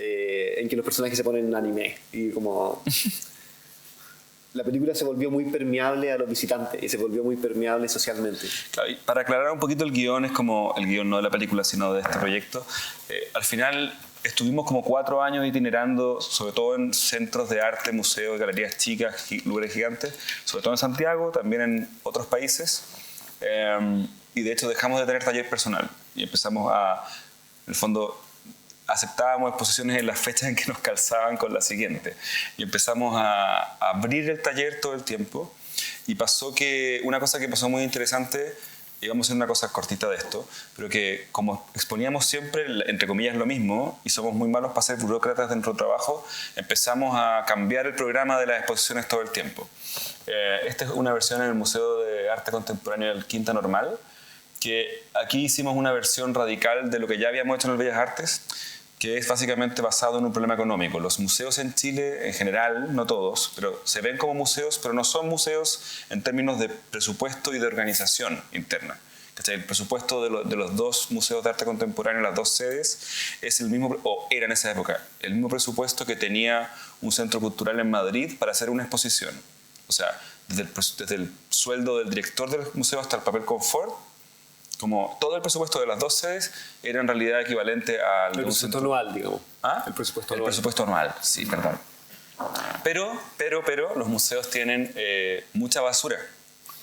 en que los personajes se ponen en anime. Y como... la película se volvió muy permeable a los visitantes y se volvió muy permeable socialmente. Claro, y para aclarar un poquito el guión, es como el guión no de la película, sino de este proyecto. Al final estuvimos como 4 años itinerando, sobre todo en centros de arte, museos, galerías chicas, lugares gigantes, sobre todo en Santiago, también en otros países. Y de hecho dejamos de tener taller personal y empezamos en el fondo, aceptábamos exposiciones en las fechas en que nos calzaban con la siguiente. Y empezamos a abrir el taller todo el tiempo. Y pasó que una cosa que pasó muy interesante, y vamos a hacer una cosa cortita de esto, pero que como exponíamos siempre, entre comillas, lo mismo, y somos muy malos para ser burócratas dentro del trabajo, empezamos a cambiar el programa de las exposiciones todo el tiempo. Esta es una versión en el Museo de Arte Contemporáneo del Quinta Normal, que aquí hicimos una versión radical de lo que ya habíamos hecho en el Bellas Artes, que es básicamente basado en un problema económico. Los museos en Chile, en general, no todos, pero se ven como museos, pero no son museos en términos de presupuesto y de organización interna. El presupuesto de los 2 museos de arte contemporáneo, las 2 sedes, es el mismo, o era en esa época, el mismo presupuesto que tenía un centro cultural en Madrid para hacer una exposición. O sea, desde el sueldo del director del museo hasta el papel confort, como todo el presupuesto de las 2 sedes era en realidad equivalente al... El presupuesto anual, digamos. ¿Ah? El presupuesto anual. El presupuesto anual, sí, perdón. Pero los museos tienen mucha basura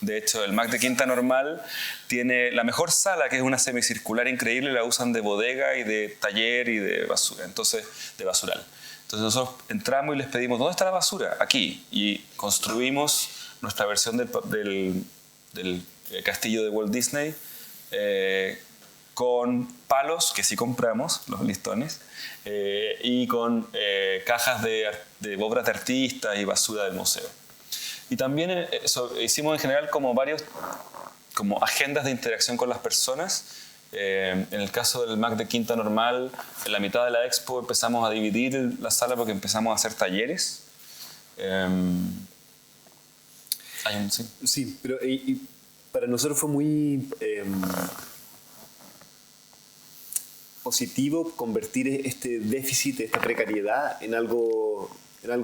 De hecho, el MAC de Quinta Normal tiene la mejor sala, que es una semicircular increíble, la usan de bodega y de taller y de basura, entonces de basural. Entonces nosotros entramos y les pedimos, ¿dónde está la basura? Aquí. Y construimos nuestra versión del castillo de Walt Disney con palos, que sí compramos, los listones, y con cajas de obras de artistas y basura del museo. Y también hicimos en general como varios como agendas de interacción con las personas. En el caso del MAC de Quinta Normal, en la mitad de la expo empezamos a dividir la sala porque empezamos a hacer talleres. Sí. Sí, pero y para nosotros fue muy positivo convertir este déficit, esta precariedad en algo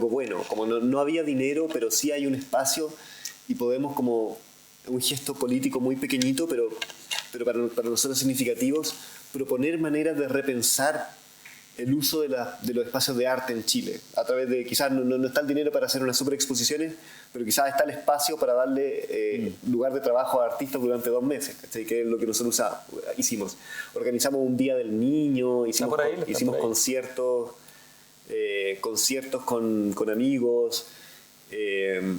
bueno. Como no había dinero, pero sí hay un espacio y podemos, como un gesto político muy pequeñito, pero para nosotros significativos, proponer maneras de repensar el uso de los espacios de arte en Chile. A través de, quizás no está el dinero para hacer unas super exposiciones, pero quizás está el espacio para darle lugar de trabajo a artistas durante 2 meses, ¿cachai? Que es lo que nosotros hicimos. Organizamos un día del niño, hicimos conciertos con amigos,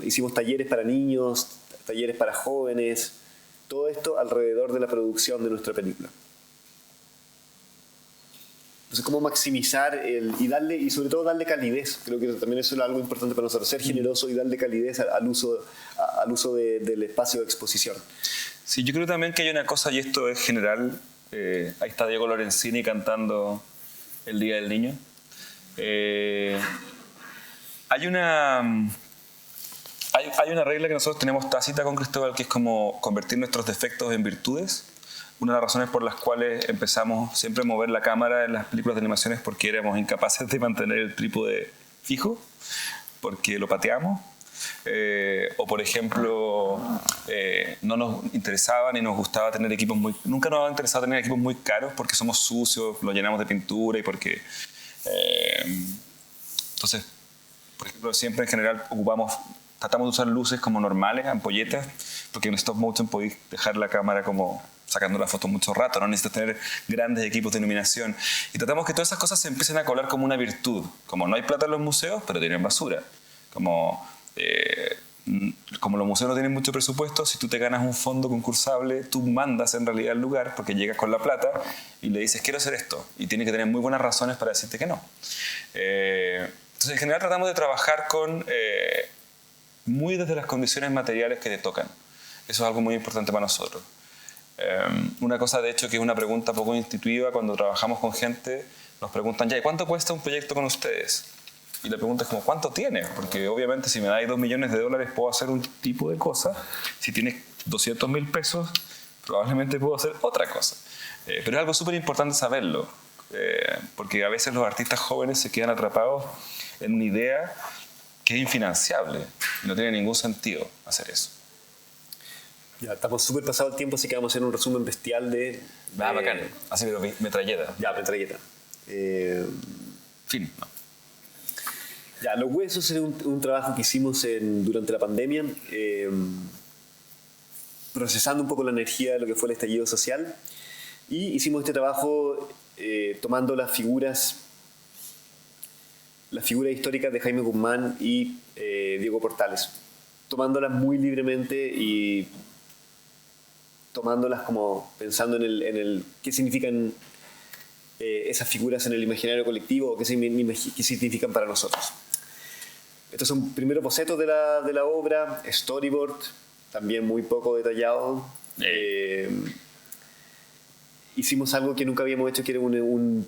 hicimos talleres para niños, talleres para jóvenes, todo esto alrededor de la producción de nuestra película. Entonces, cómo maximizar y sobre todo darle calidez. Creo que también eso es algo importante para nosotros, ser generoso y darle calidez al uso del espacio de exposición. Sí, yo creo también que hay una cosa, y esto es general, ahí está Diego Lorenzini cantando El Día del Niño. Hay una regla que nosotros tenemos tácita con Cristóbal, que es como convertir nuestros defectos en virtudes. Una de las razones por las cuales empezamos siempre a mover la cámara en las películas de animación es porque éramos incapaces de mantener el trípode fijo, porque lo pateamos. O por ejemplo, no nos interesaba ni nos gustaba tener equipos nunca nos ha interesado tener equipos muy caros porque somos sucios, lo llenamos de pintura y porque... entonces, por ejemplo, siempre en general tratamos de usar luces como normales, ampolletas, porque en stop motion podéis dejar la cámara como sacando la foto mucho rato, no necesitas tener grandes equipos de iluminación. Y tratamos que todas esas cosas se empiecen a colar como una virtud. Como no hay plata en los museos, pero tienen basura. Como los museos no tienen mucho presupuesto, si tú te ganas un fondo concursable, tú mandas en realidad al lugar porque llegas con la plata y le dices, quiero hacer esto. Y tiene que tener muy buenas razones para decirte que no. Entonces, en general tratamos de trabajar muy desde las condiciones materiales que te tocan. Eso es algo muy importante para nosotros. Una cosa, de hecho, que es una pregunta poco intuitiva cuando trabajamos con gente, nos preguntan, ¿y cuánto cuesta un proyecto con ustedes? Y la pregunta es como, ¿cuánto tienes? Porque obviamente si me dais $2 millones puedo hacer un tipo de cosa. Si tienes 200.000 pesos, probablemente puedo hacer otra cosa. Pero es algo súper importante saberlo, porque a veces los artistas jóvenes se quedan atrapados en una idea que es infinanciable y no tiene ningún sentido hacer eso. Ya, estamos súper pasado el tiempo, así que vamos a hacer un resumen bestial de... Bacán. Así que metralleta. Ya, metralleta. Fin. No. Ya, Los Huesos es un trabajo que hicimos durante la pandemia, procesando un poco la energía de lo que fue el estallido social. Y hicimos este trabajo tomando las figuras históricas de Jaime Guzmán y Diego Portales, tomándolas muy libremente y tomándolas como pensando en el qué significan esas figuras en el imaginario colectivo o qué significan para nosotros. Estos son primeros bocetos de la obra, storyboard, también muy poco detallado. Hicimos algo que nunca habíamos hecho, que era un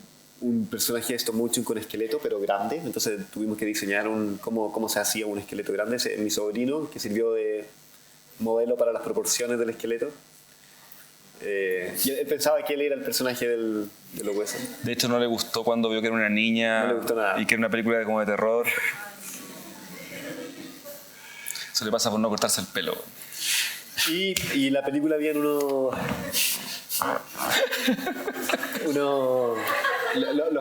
personaje de stop motion con esqueleto, pero grande. Entonces tuvimos que diseñar cómo se hacía un esqueleto grande. Ese es mi sobrino, que sirvió de modelo para las proporciones del esqueleto. Y él pensaba que él era el personaje de Los Huesos. De hecho, no le gustó cuando vio que era una niña. No le gustó nada. Y que era una película como de terror. Eso le pasa por no cortarse el pelo. Y la película habían los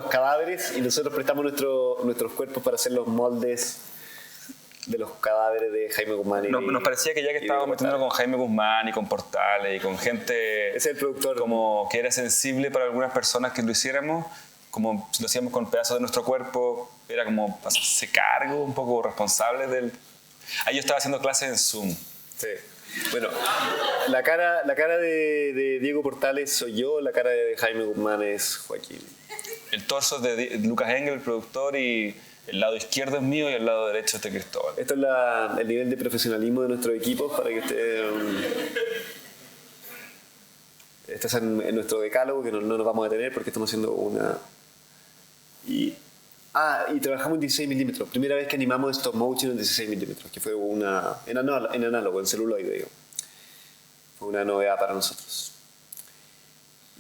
cadáveres, y nosotros prestamos nuestros cuerpos para hacer los moldes de los cadáveres de Jaime Guzmán. Nos parecía que ya que estábamos metiéndonos con Jaime Guzmán y con Portales y con gente... Ese es el productor. Como que era sensible para algunas personas que lo hiciéramos, como si lo hacíamos con pedazos de nuestro cuerpo, era como hacerse cargo, un poco responsable del... Ahí yo estaba haciendo clases en Zoom. Sí. Bueno, la cara de Diego Portales soy yo, la cara de Jaime Guzmán es Joaquín. El torso es de Lucas Engel, el productor, y el lado izquierdo es mío y el lado derecho es de Cristóbal. Esto es el nivel de profesionalismo de nuestros equipos para que este es en nuestro decálogo, que no nos vamos a detener porque estamos haciendo una... Y trabajamos en 16 milímetros. Primera vez que animamos stop motion en 16 milímetros, que fue en análogo, en celuloide, digo. Fue una novedad para nosotros.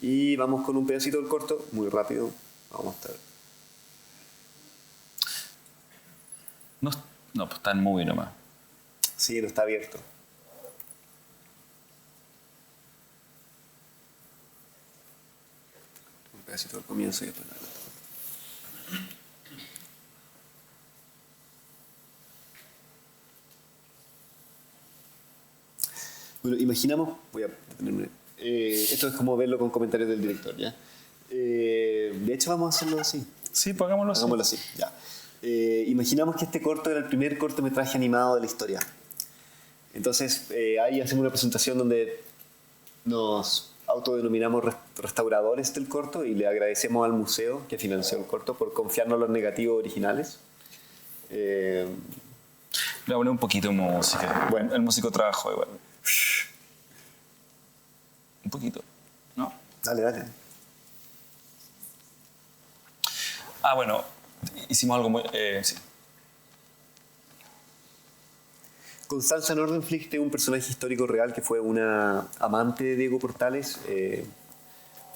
Y vamos con un pedacito del corto, muy rápido. Vamos a mostrar. No, pues está en movie nomás. Sí, no está abierto. Un pedacito del comienzo y después nada. Bueno, imaginamos, voy a detenerme. Esto es como verlo con comentarios del director, ¿ya? De hecho, vamos a hacerlo así. Sí, pues hagámoslo así. Ya. Imaginamos que este corto era el primer cortometraje animado de la historia. Entonces, ahí hacemos una presentación donde nos autodenominamos restauradores del corto y le agradecemos al museo que financió el corto por confiarnos los negativos originales. Le voy a poner un poquito de música. Bueno, el músico trabajó igual. Un poquito, ¿no? Dale. Bueno, hicimos algo muy... sí. Constanza Nordenflicht es un personaje histórico real que fue una amante de Diego Portales,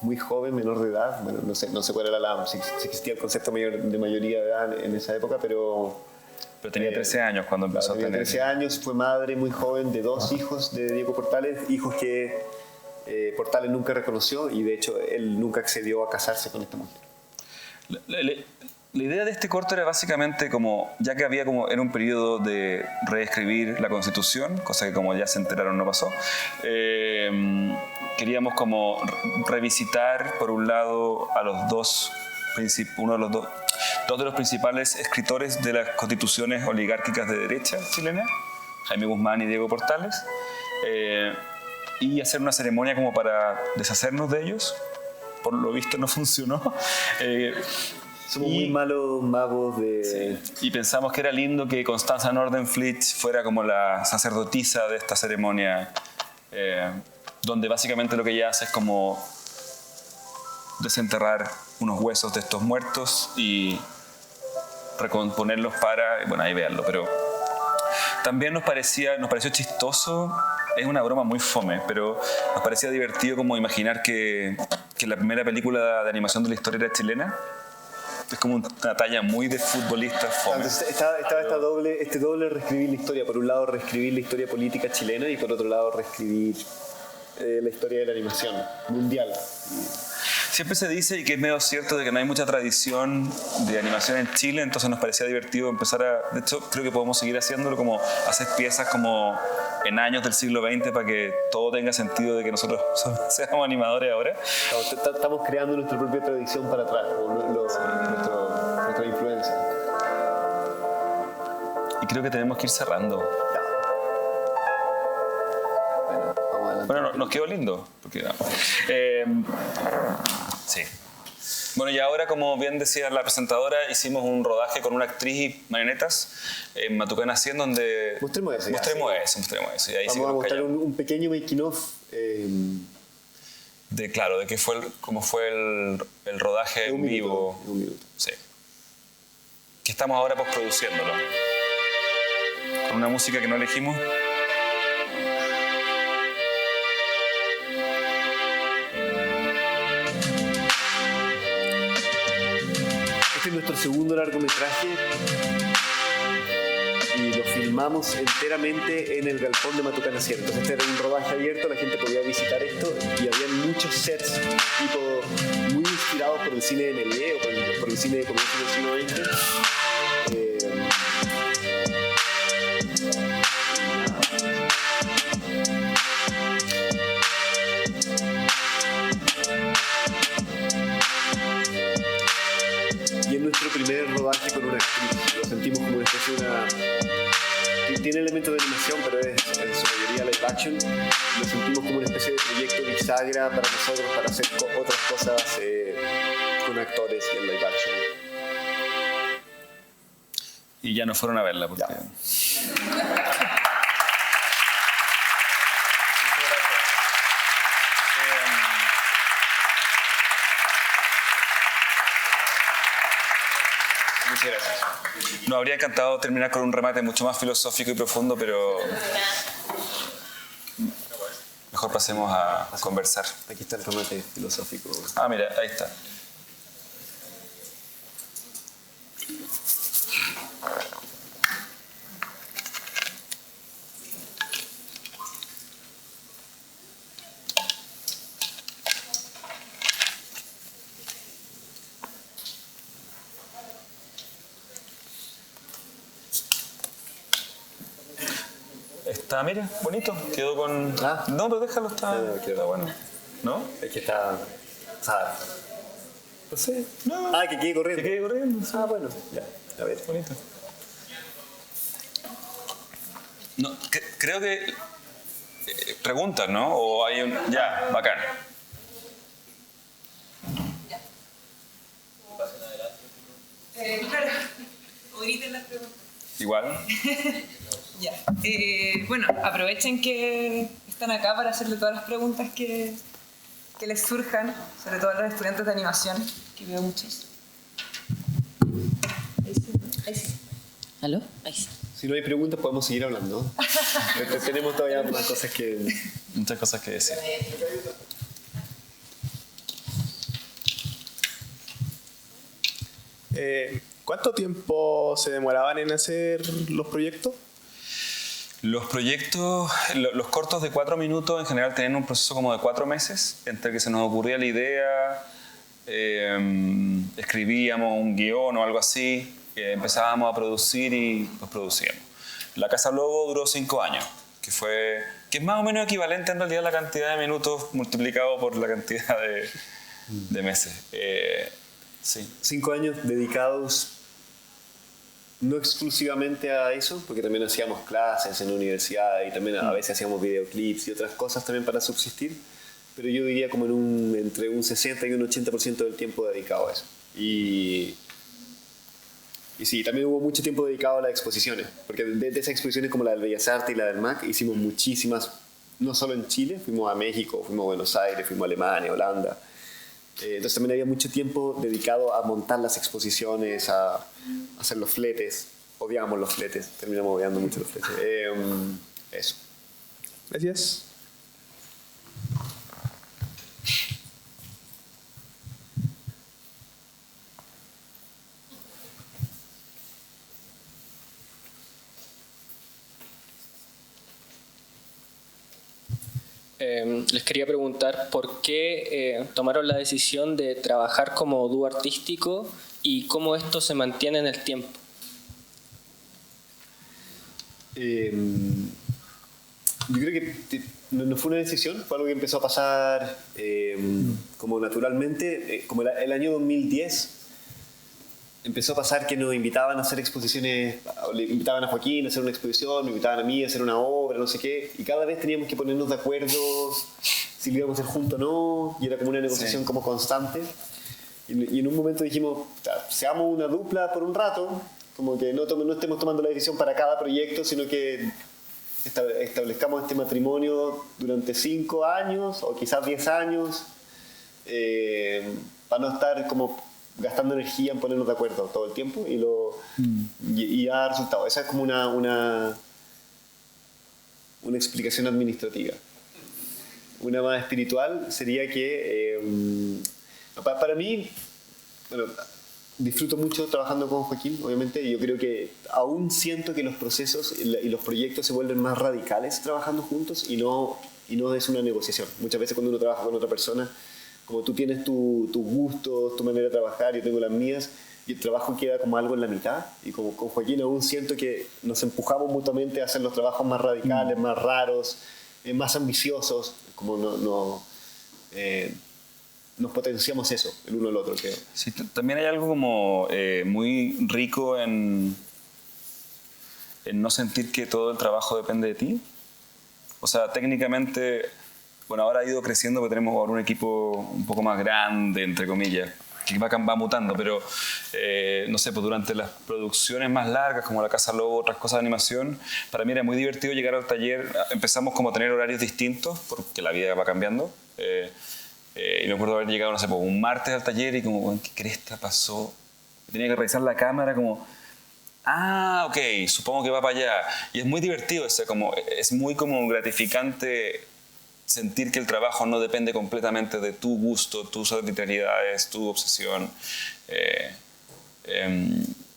muy joven, menor de edad. Bueno, no sé cuál era si existía el concepto de mayoría de edad en esa época, pero tenía 13 años cuando empezó a tener... Tenía 13 años, fue madre muy joven de 2 hijos de Diego Portales, hijos que Portales nunca reconoció y de hecho él nunca accedió a casarse con esta mujer. La idea de este corto era básicamente como, ya que había como, era un periodo de reescribir la Constitución, cosa que como ya se enteraron no pasó, queríamos como revisitar por un lado a los dos de los principales escritores de las constituciones oligárquicas de derecha chilena, Jaime Guzmán y Diego Portales, y hacer una ceremonia como para deshacernos de ellos. Por lo visto no funcionó. Somos muy malos magos de... Sí. Y pensamos que era lindo que Constanza Nordenflicht fuera como la sacerdotisa de esta ceremonia, donde básicamente lo que ella hace es como desenterrar unos huesos de estos muertos y recomponerlos para... Bueno, ahí véanlo, pero también nos pareció chistoso. Es una broma muy fome, pero nos parecía divertido como imaginar que la primera película de animación de la historia era chilena. Es como una talla muy de futbolista fome. Entonces estaba este doble reescribir la historia. Por un lado reescribir la historia política chilena y por otro lado reescribir la historia de la animación mundial. Siempre se dice, y que es medio cierto, de que no hay mucha tradición de animación en Chile, entonces nos parecía divertido empezar a... De hecho, creo que podemos seguir haciéndolo, como hacer piezas como en años del siglo XX para que todo tenga sentido de que nosotros seamos animadores ahora. Estamos creando nuestra propia tradición para atrás, nuestra influencia. Y creo que tenemos que ir cerrando. Bueno, vamos adelante. Bueno, nos quedó lindo. Porque, sí. Bueno, y ahora, como bien decía la presentadora, hicimos un rodaje con una actriz y marionetas en Matucana 100, donde... Mostremos eso. Y ahí vamos a mostrar un pequeño making of. De cómo fue el rodaje en vivo. Sí. Que estamos ahora postproduciéndolo. Con una música que no elegimos. Este es nuestro segundo largometraje y lo filmamos enteramente en el galpón de Matucana 100. Entonces este era un rodaje abierto, la gente podía visitar esto y había muchos sets tipo muy inspirados por el cine de Méliès o por el cine de comienzos del siglo XX. primer rodaje con una actriz. Lo sentimos como una especie de una... Tiene elementos de animación, pero es en su mayoría live action. Lo sentimos como una especie de proyecto bisagra para nosotros, para hacer otras cosas con actores y en live action. Y ya no fueron a verla porque... Muchas gracias. Nos habría encantado terminar con un remate mucho más filosófico y profundo, pero mejor pasemos a conversar. Aquí está el remate filosófico. Ah, mira, ahí está. Está, mira, bonito. Quedó con... Ah. No, pero déjalo, está bueno. ¿No? Es que está... O sea, no sé. No. Ah, que quede corriendo. Que quede corriendo. Sí. Ah, bueno. Ya. A ver. Bonito. No, creo que... preguntas, ¿no? O hay un... Ya, bacán. Claro, o griten las preguntas. Igual. Ya. Bueno, aprovechen que están acá para hacerle todas las preguntas que les surjan, sobre todo a los estudiantes de animación, que veo muchos. Ahí sí. ¿Aló? Ahí sí. Si no hay preguntas, podemos seguir hablando. Tenemos todavía más cosas que... Muchas cosas que decir. ¿Cuánto tiempo se demoraban en hacer los proyectos? Los proyectos, los cortos de 4 minutos en general tenían un proceso como de 4 meses, entre que se nos ocurría la idea, escribíamos un guión o algo así, empezábamos a producir y los producíamos. La Casa Lobo duró 5 años, que es más o menos equivalente en realidad a la cantidad de minutos multiplicado por la cantidad de meses. Sí. 5 años dedicados no exclusivamente a eso, porque también hacíamos clases en la universidad y también a veces hacíamos videoclips y otras cosas también para subsistir, pero yo diría como entre un 60 y un 80% del tiempo dedicado a eso. Y sí, también hubo mucho tiempo dedicado a las exposiciones, porque de esas exposiciones como la del Bellas Artes y la del MAC hicimos muchísimas, no solo en Chile, fuimos a México, fuimos a Buenos Aires, fuimos a Alemania, Holanda. Entonces también había mucho tiempo dedicado a montar las exposiciones, a hacer los fletes. Odiamos los fletes, terminamos odiando mucho los fletes. Eso. Gracias. Les quería preguntar por qué tomaron la decisión de trabajar como dúo artístico y cómo esto se mantiene en el tiempo. Yo creo que no fue una decisión, fue algo que empezó a pasar como naturalmente. Como el año 2010 empezó a pasar que nos invitaban a hacer exposiciones, le invitaban a Joaquín a hacer una exposición, me invitaban a mí a hacer una obra, no sé qué, y cada vez teníamos que ponernos de acuerdo si lo íbamos a hacer juntos o no, y era como una negociación como constante. Y en un momento dijimos, seamos una dupla por un rato, como que no estemos tomando la decisión para cada proyecto, sino que establezcamos este matrimonio durante 5 años o quizás 10 años, para no estar como gastando energía en ponernos de acuerdo todo el tiempo y dar resultados. Esa es como una explicación administrativa. Una más espiritual sería que para mí, bueno, disfruto mucho trabajando con Joaquín, obviamente, y yo creo que aún siento que los procesos y los proyectos se vuelven más radicales trabajando juntos y no es una negociación. Muchas veces cuando uno trabaja con otra persona, como tú tienes tus gustos, tu manera de trabajar, yo tengo las mías, y el trabajo queda como algo en la mitad. Y como con Joaquín aún siento que nos empujamos mutuamente a hacer los trabajos más radicales, más raros, más ambiciosos, como nos potenciamos eso, el uno al otro, creo. Sí, también hay algo como muy rico en no sentir que todo el trabajo depende de ti. O sea, técnicamente, bueno, ahora ha ido creciendo porque tenemos ahora un equipo un poco más grande, entre comillas, que va mutando, pero no sé, pues durante las producciones más largas, como La Casa Lobo, otras cosas de animación, para mí era muy divertido llegar al taller. Empezamos como a tener horarios distintos, porque la vida va cambiando. Y me acuerdo haber llegado, no sé, pues, un martes al taller y como, bueno, ¿qué cresta pasó? Tenía que revisar la cámara como... ok, supongo que va para allá. Y es muy divertido, es muy como gratificante sentir que el trabajo no depende completamente de tu gusto, tus arbitrariedades, tu obsesión.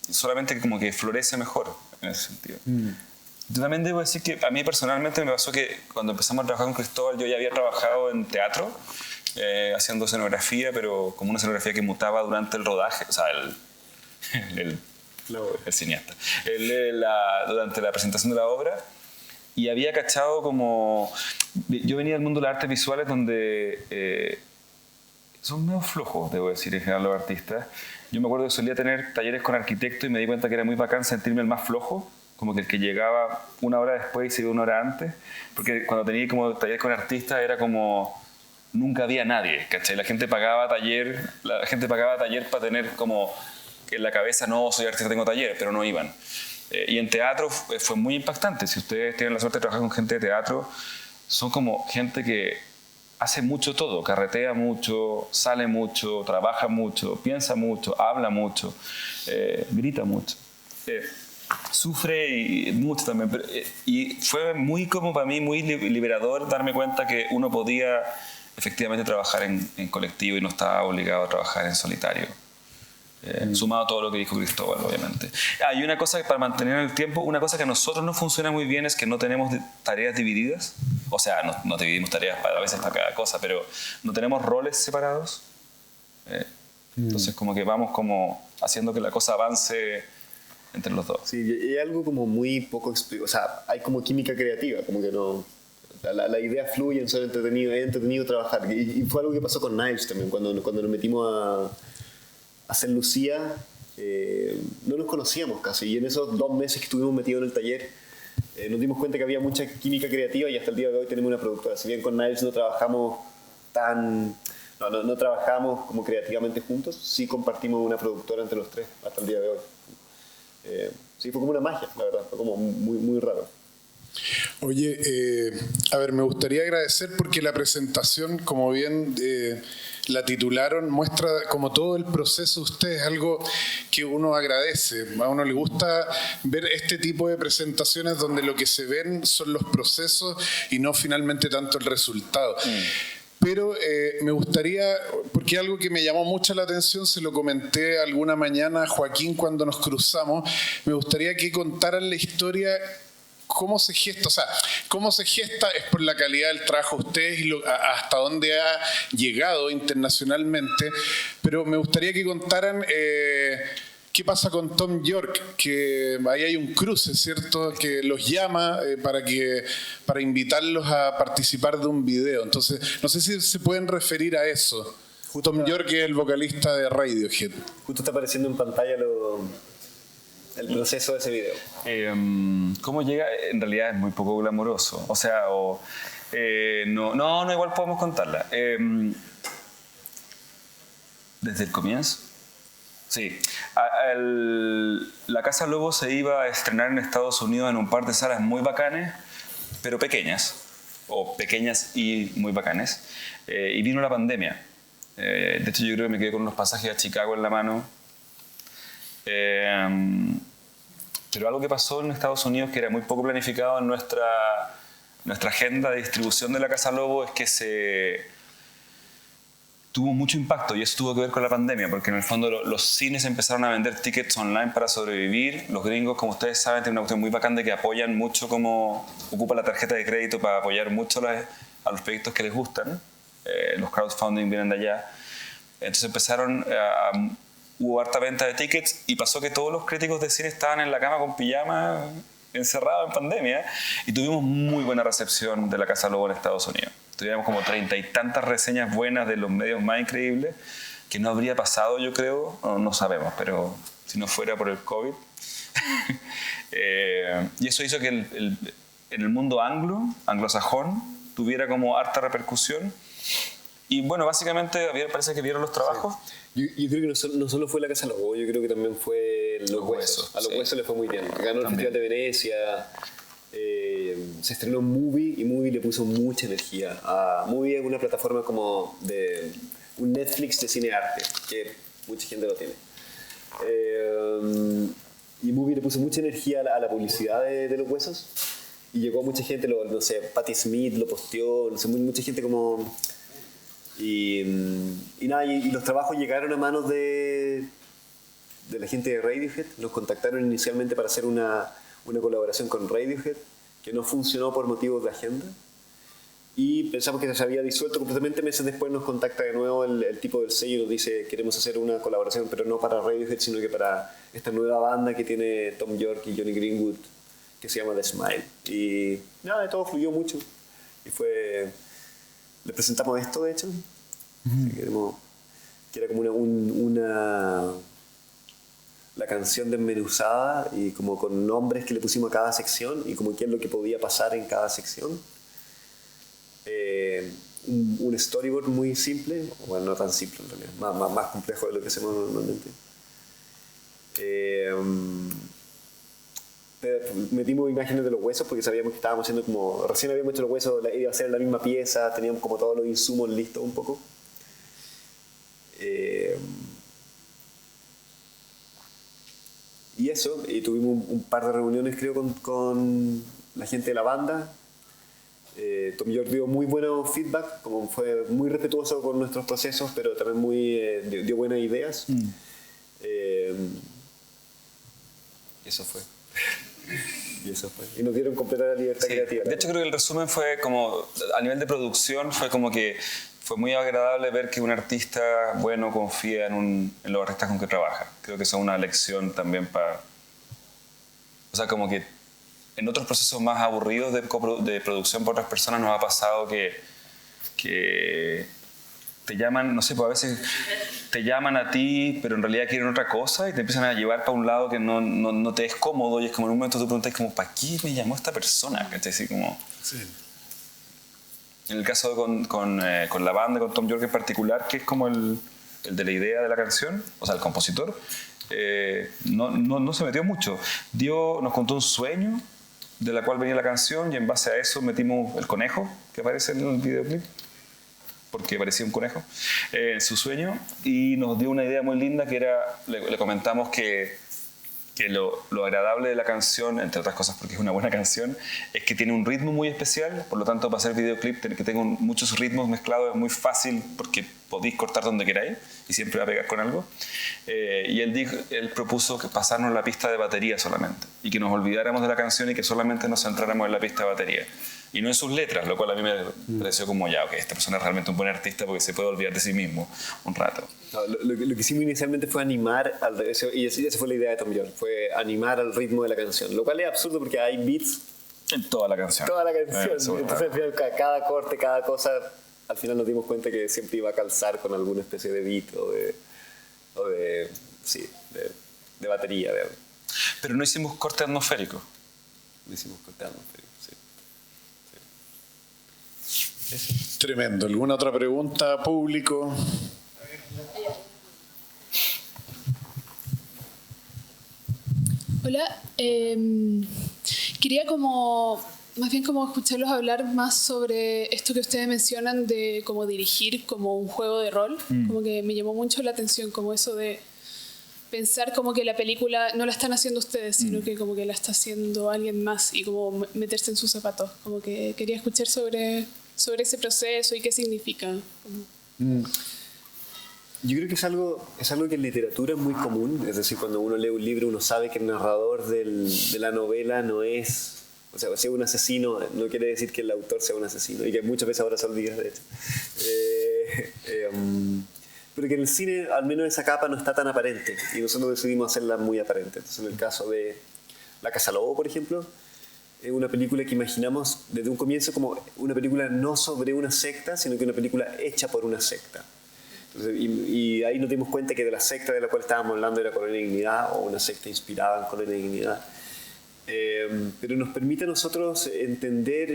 Solamente como que florece mejor en ese sentido. Yo también debo decir que a mí personalmente me pasó que cuando empezamos a trabajar con Cristóbal, yo ya había trabajado en teatro, haciendo escenografía, pero como una escenografía que mutaba durante el rodaje, o sea, el cineasta, durante la presentación de la obra, y había cachado como... Yo venía del mundo de las artes visuales donde son medio flojos, debo decir, en general los artistas. Yo me acuerdo que solía tener talleres con arquitectos y me di cuenta que era muy bacán sentirme el más flojo, como que el que llegaba una hora después y se iba una hora antes, porque cuando tenía como talleres con artistas era como... Nunca había nadie, ¿cachai? La gente pagaba taller para tener como... en la cabeza, no, soy artista, tengo taller, pero no iban. Y en teatro fue muy impactante. Si ustedes tienen la suerte de trabajar con gente de teatro, son como gente que hace mucho todo, carretea mucho, sale mucho, trabaja mucho, piensa mucho, habla mucho, grita mucho. Sufre y mucho también. Y fue muy como para mí, muy liberador darme cuenta que uno podía efectivamente trabajar en colectivo y no estaba obligado a trabajar en solitario. Sumado a todo lo que dijo Cristóbal, obviamente. Y una cosa para mantener el tiempo, una cosa que a nosotros no funciona muy bien es que no tenemos tareas divididas. O sea, no dividimos tareas a veces para cada cosa, pero no tenemos roles separados. Entonces como que vamos como haciendo que la cosa avance entre los dos. Sí, y hay algo como muy poco explicado. O sea, hay como química creativa, como que no... La idea fluye, es entretenido trabajar. Y fue algo que pasó con Knives también, cuando nos metimos a hacer Lucía, no nos conocíamos casi, y en esos 2 meses que estuvimos metidos en el taller nos dimos cuenta que había mucha química creativa y hasta el día de hoy tenemos una productora. Si bien con Knives no trabajamos no trabajamos como creativamente juntos, sí compartimos una productora entre los tres hasta el día de hoy. Sí, fue como una magia, la verdad, fue como muy, muy raro. Oye, a ver, me gustaría agradecer porque la presentación, como bien la titularon, muestra como todo el proceso de ustedes, algo que uno agradece. A uno le gusta ver este tipo de presentaciones donde lo que se ven son los procesos y no finalmente tanto el resultado. Pero me gustaría, porque algo que me llamó mucho la atención, se lo comenté alguna mañana a Joaquín cuando nos cruzamos, me gustaría que contaran la historia. ¿Cómo se gesta? O sea, ¿cómo se gesta? Es por la calidad del trabajo de ustedes y hasta dónde ha llegado internacionalmente. Pero me gustaría que contaran qué pasa con Tom York, que ahí hay un cruce, ¿cierto? Que los llama para invitarlos a participar de un video. Entonces, no sé si se pueden referir a eso. Tom York es el vocalista de Radiohead. Justo está apareciendo en pantalla el proceso de ese video. ¿Cómo llega? En realidad es muy poco glamuroso. O sea, no, igual podemos contarla. Desde el comienzo. Sí. La Casa Lobo se iba a estrenar en Estados Unidos en un par de salas muy bacanes, pero pequeñas. O pequeñas y muy bacanes. Y vino la pandemia. De hecho, yo creo que me quedé con unos pasajes a Chicago en la mano. Pero algo que pasó en Estados Unidos que era muy poco planificado en nuestra agenda de distribución de la Casa Lobo es que tuvo mucho impacto, y eso tuvo que ver con la pandemia, porque en el fondo los cines empezaron a vender tickets online para sobrevivir. Los gringos, como ustedes saben, tienen una cuestión muy bacán de que apoyan mucho, como ocupan la tarjeta de crédito para apoyar mucho a los proyectos que les gustan. Los crowdfunding vienen de allá. Entonces hubo harta venta de tickets y pasó que todos los críticos de cine estaban en la cama con pijama, encerrados en pandemia, y tuvimos muy buena recepción de la Casa Lobo en Estados Unidos. tuviéramos como 30 y tantas reseñas buenas de los medios más increíbles, que no habría pasado, yo creo, no sabemos, pero si no fuera por el COVID. Y eso hizo que en el mundo anglosajón, tuviera como harta repercusión. Y bueno, básicamente parece que vieron los trabajos. Sí. Yo creo que no solo fue La Casa de los Huevos, yo creo que también fue Los Huesos. A Los Huesos le fue muy bien. Ganó el Festival de Venecia. Se estrenó Movie y Movie le puso mucha energía. Movie es una plataforma como de un Netflix de cine arte, que mucha gente lo tiene. Y Movie le puso mucha energía a la publicidad de Los Huesos. Y llegó a mucha gente, no sé, Patti Smith lo posteó, no sé, mucha gente como... Y los trabajos llegaron a manos de la gente de Radiohead. Nos contactaron inicialmente para hacer una colaboración con Radiohead, que no funcionó por motivos de agenda. Y pensamos que se había disuelto completamente. Meses después nos contacta de nuevo el tipo del sello y nos dice: queremos hacer una colaboración, pero no para Radiohead, sino que para esta nueva banda que tiene Tom York y Johnny Greenwood, que se llama The Smile. Y nada, todo fluyó mucho. Y le presentamos esto, de hecho. Que era como la canción desmenuzada y como con nombres que le pusimos a cada sección y como qué es lo que podía pasar en cada sección. Un storyboard muy simple, bueno, no tan simple en realidad, más complejo de lo que hacemos normalmente. Metimos imágenes de Los Huesos porque sabíamos que estábamos haciendo como... Recién habíamos hecho Los Huesos, iba a ser la misma pieza, teníamos como todos los insumos listos un poco. Y eso, y tuvimos un par de reuniones creo con la gente de la banda. Tom York dio muy buen feedback, como fue muy respetuoso con nuestros procesos, pero también dio buenas ideas. Eso fue. Y nos dieron completa libertad creativa. De hecho, creo que el resumen fue como, a nivel de producción, fue como que fue muy agradable ver que un artista bueno confía en los artistas con que trabaja. Creo que eso es una lección también para... O sea, como que en otros procesos más aburridos de producción por otras personas nos ha pasado que te llaman, no sé, pues a veces te llaman a ti, pero en realidad quieren otra cosa y te empiezan a llevar para un lado que no te es cómodo y es como en un momento tú preguntas como, ¿para qué me llamó esta persona? ¿Cachai? Así como... Sí. En el caso con la banda, con Tom York en particular, que es como el de la idea de la canción, o sea, el compositor, no se metió mucho. Nos contó un sueño de la cual venía la canción y en base a eso metimos el conejo que aparece en el videoclip, porque parecía un conejo, en su sueño, y nos dio una idea muy linda que era, le comentamos que lo agradable de la canción, entre otras cosas porque es una buena canción, es que tiene un ritmo muy especial, por lo tanto para hacer videoclip que tenga muchos ritmos mezclados es muy fácil porque podéis cortar donde queráis y siempre va a pegar con algo. Y él propuso que pasarnos la pista de batería solamente y que nos olvidáramos de la canción y que solamente nos centráramos en la pista de batería y no en sus letras, lo cual a mí me pareció como ya, ok, esta persona es realmente un buen artista porque se puede olvidar de sí mismo un rato. No, lo que hicimos inicialmente fue animar, y esa fue la idea de Tom York, fue animar al ritmo de la canción, lo cual es absurdo porque hay beats en toda la canción. Entonces al final cada corte, cada cosa, al final nos dimos cuenta que siempre iba a calzar con alguna especie de beat o de batería. Pero no hicimos corte atmosférico. No hicimos corte atmosférico, sí. Tremendo. ¿Alguna otra pregunta, público? Hola, quería más bien escucharlos hablar más sobre esto que ustedes mencionan de cómo dirigir como un juego de rol. Como que me llamó mucho la atención, como eso de pensar como que la película no la están haciendo ustedes, sino que como que la está haciendo alguien más y como meterse en sus zapatos. Como que quería escuchar sobre ese proceso y qué significa. Yo creo que es algo que en literatura es muy común, es decir, cuando uno lee un libro uno sabe que el narrador de la novela no es, o sea, si es un asesino no quiere decir que el autor sea un asesino y que muchas veces ahora se olvida de hecho. Pero que en el cine al menos esa capa no está tan aparente y nosotros decidimos hacerla muy aparente. Entonces en el caso de La Casa Lobo, por ejemplo, es una película que imaginamos desde un comienzo como una película no sobre una secta, sino que una película hecha por una secta. Entonces, y ahí nos dimos cuenta que de la secta de la cual estábamos hablando era Colonia Dignidad, o una secta inspirada en Colonia Dignidad. Pero nos permite a nosotros entender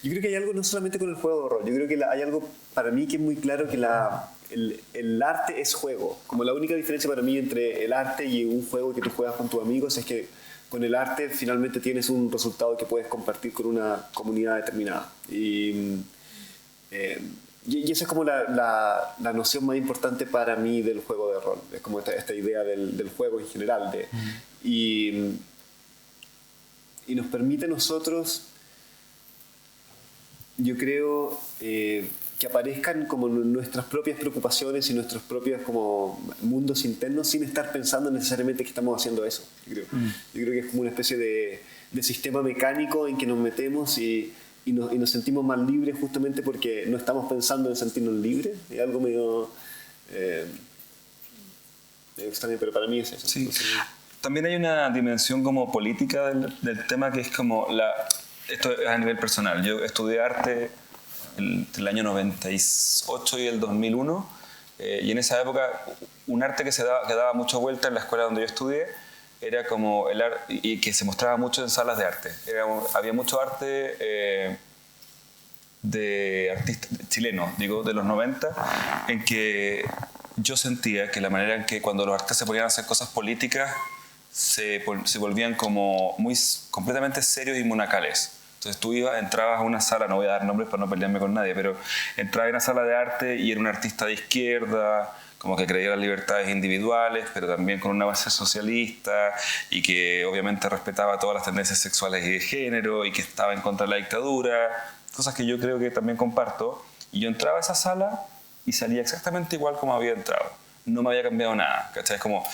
yo creo que hay algo no solamente con el juego de rol, yo creo que hay algo para mí que es muy claro, que el arte es juego. Como la única diferencia para mí entre el arte y un juego que tú juegas con tus amigos es que con el arte finalmente tienes un resultado que puedes compartir con una comunidad determinada. Y esa es como la noción más importante para mí del juego de rol. Es como esta idea del juego en general. Y nos permite a nosotros, yo creo, que aparezcan como nuestras propias preocupaciones y nuestros propios como mundos internos sin estar pensando necesariamente que estamos haciendo eso. Yo creo que es como una especie de sistema mecánico en que nos metemos y nos sentimos más libres justamente porque no estamos pensando en sentirnos libres. Es algo medio extraño, pero para mí es eso. Sí. También hay una dimensión como política del tema, que es como esto es a nivel personal. Yo estudié arte entre el año 98 y el 2001, y en esa época un arte que daba mucha vuelta en la escuela donde yo estudié era como el arte, y que se mostraba mucho en salas de arte. Había mucho arte de artistas chilenos, digo, de los 90, en que yo sentía que la manera en que cuando los artistas se ponían a hacer cosas políticas se volvían como completamente serios y monacales. Entonces tú entrabas a una sala, no voy a dar nombres para no pelearme con nadie, pero entrabas en una sala de arte y era un artista de izquierda, como que creía en las libertades individuales, pero también con una base socialista, y que obviamente respetaba todas las tendencias sexuales y de género, y que estaba en contra de la dictadura, cosas que yo creo que también comparto. Y yo entraba a esa sala y salía exactamente igual como había entrado. No me había cambiado nada, ¿cachai? Es como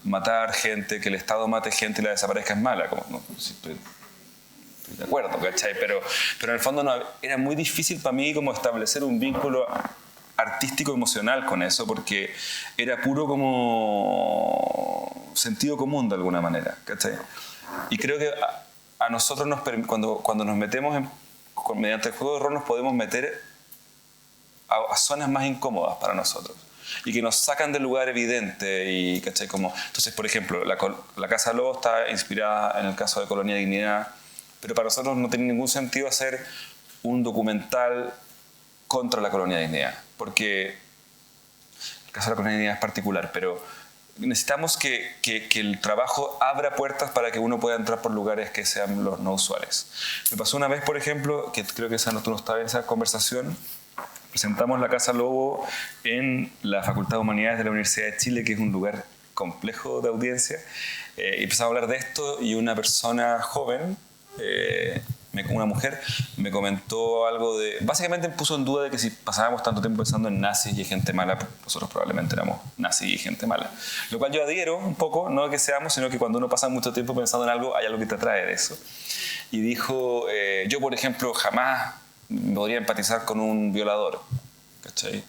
matar gente, que el Estado mate gente y la desaparezca es mala, como, no, si estoy de acuerdo, ¿cachai? Pero en el fondo era muy difícil para mí como establecer un vínculo artístico emocional con eso, porque era puro como sentido común de alguna manera, ¿cachai? Y creo que a nosotros cuando nos metemos mediante el juego de rol nos podemos meter a zonas más incómodas para nosotros y que nos sacan del lugar evidente, y ¿cachai? Como, entonces, por ejemplo, la Casa Lobo está inspirada en el caso de Colonia Dignidad, pero para nosotros no tiene ningún sentido hacer un documental contra la Colonia Dignidad, porque el caso de la Colonia Dignidad es particular, pero necesitamos que el trabajo abra puertas para que uno pueda entrar por lugares que sean los no usuales. Me pasó una vez, por ejemplo, que creo que tú no estabas en esa conversación, presentamos la Casa Lobo en la Facultad de Humanidades de la Universidad de Chile, que es un lugar complejo de audiencia, y empezamos a hablar de esto, y una persona joven, una mujer, me comentó algo básicamente me puso en duda de que si pasábamos tanto tiempo pensando en nazis y gente mala, nosotros probablemente éramos nazis y gente mala. Lo cual yo adhiero un poco, no que seamos, sino que cuando uno pasa mucho tiempo pensando en algo, hay algo que te atrae de eso. Y dijo, yo por ejemplo jamás podría empatizar con un violador, ¿cachai?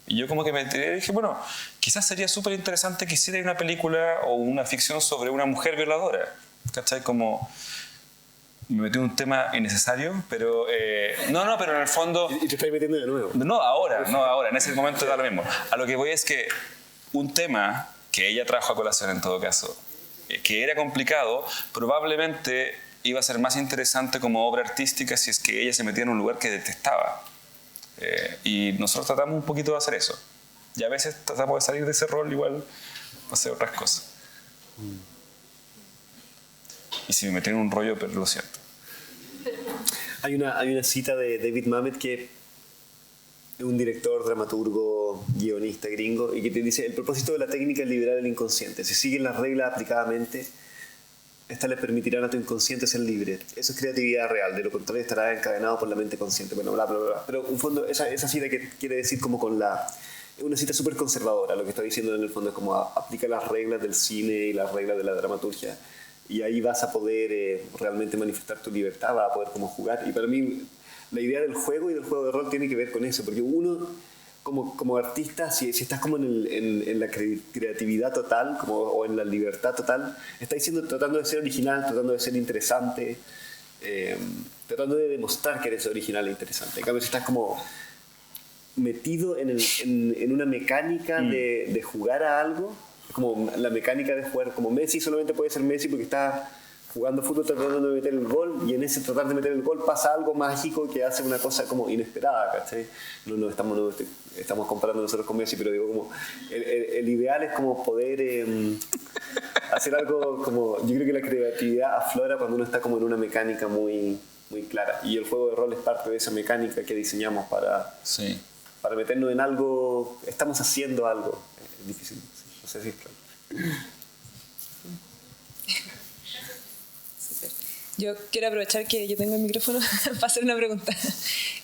Y yo como que me tiré y dije, bueno, quizás sería súper interesante que hiciera una película o una ficción sobre una mujer violadora, ¿cachai? Como me metí en un tema innecesario, pero pero en el fondo... ¿Y te estás metiendo de nuevo? No ahora, en ese momento da lo mismo. A lo que voy es que un tema que ella trajo a colación en todo caso, que era complicado, probablemente iba a ser más interesante como obra artística si es que ella se metía en un lugar que detestaba. Y nosotros tratamos un poquito de hacer eso. Y a veces tratamos de salir de ese rol igual para hacer otras cosas. Y si me metí en un rollo, pero lo siento. Hay una cita de David Mamet, que es un director, dramaturgo, guionista gringo, y que te dice: el propósito de la técnica es liberar el inconsciente. Si siguen las reglas aplicadamente, estas le permitirán a tu inconsciente ser libre. Eso es creatividad real, de lo contrario estará encadenado por la mente consciente. Bueno, bla, bla, bla. Pero en fondo, esa cita que quiere decir como es una cita súper conservadora. Lo que está diciendo en el fondo es como aplica las reglas del cine y las reglas de la dramaturgia. Y ahí vas a poder realmente manifestar tu libertad, vas a poder como jugar. Y para mí la idea del juego y del juego de rol tiene que ver con eso, porque uno como artista, si estás como en la creatividad total o en la libertad total, estás tratando de ser original, tratando de ser interesante, tratando de demostrar que eres original e interesante. En cambio, si estás como metido en una mecánica de jugar a algo, como la mecánica de jugar, como Messi solamente puede ser Messi porque está jugando fútbol tratando de meter el gol, y en ese tratar de meter el gol pasa algo mágico que hace una cosa como inesperada, ¿cachai? No estamos comparando nosotros con Messi, pero digo, como el ideal es como poder hacer algo como... Yo creo que la creatividad aflora cuando uno está como en una mecánica muy, muy clara, y el juego de rol es parte de esa mecánica que diseñamos para meternos en algo. Estamos haciendo algo. Es difícil, no sé si es claro. Yo quiero aprovechar que yo tengo el micrófono para hacer una pregunta.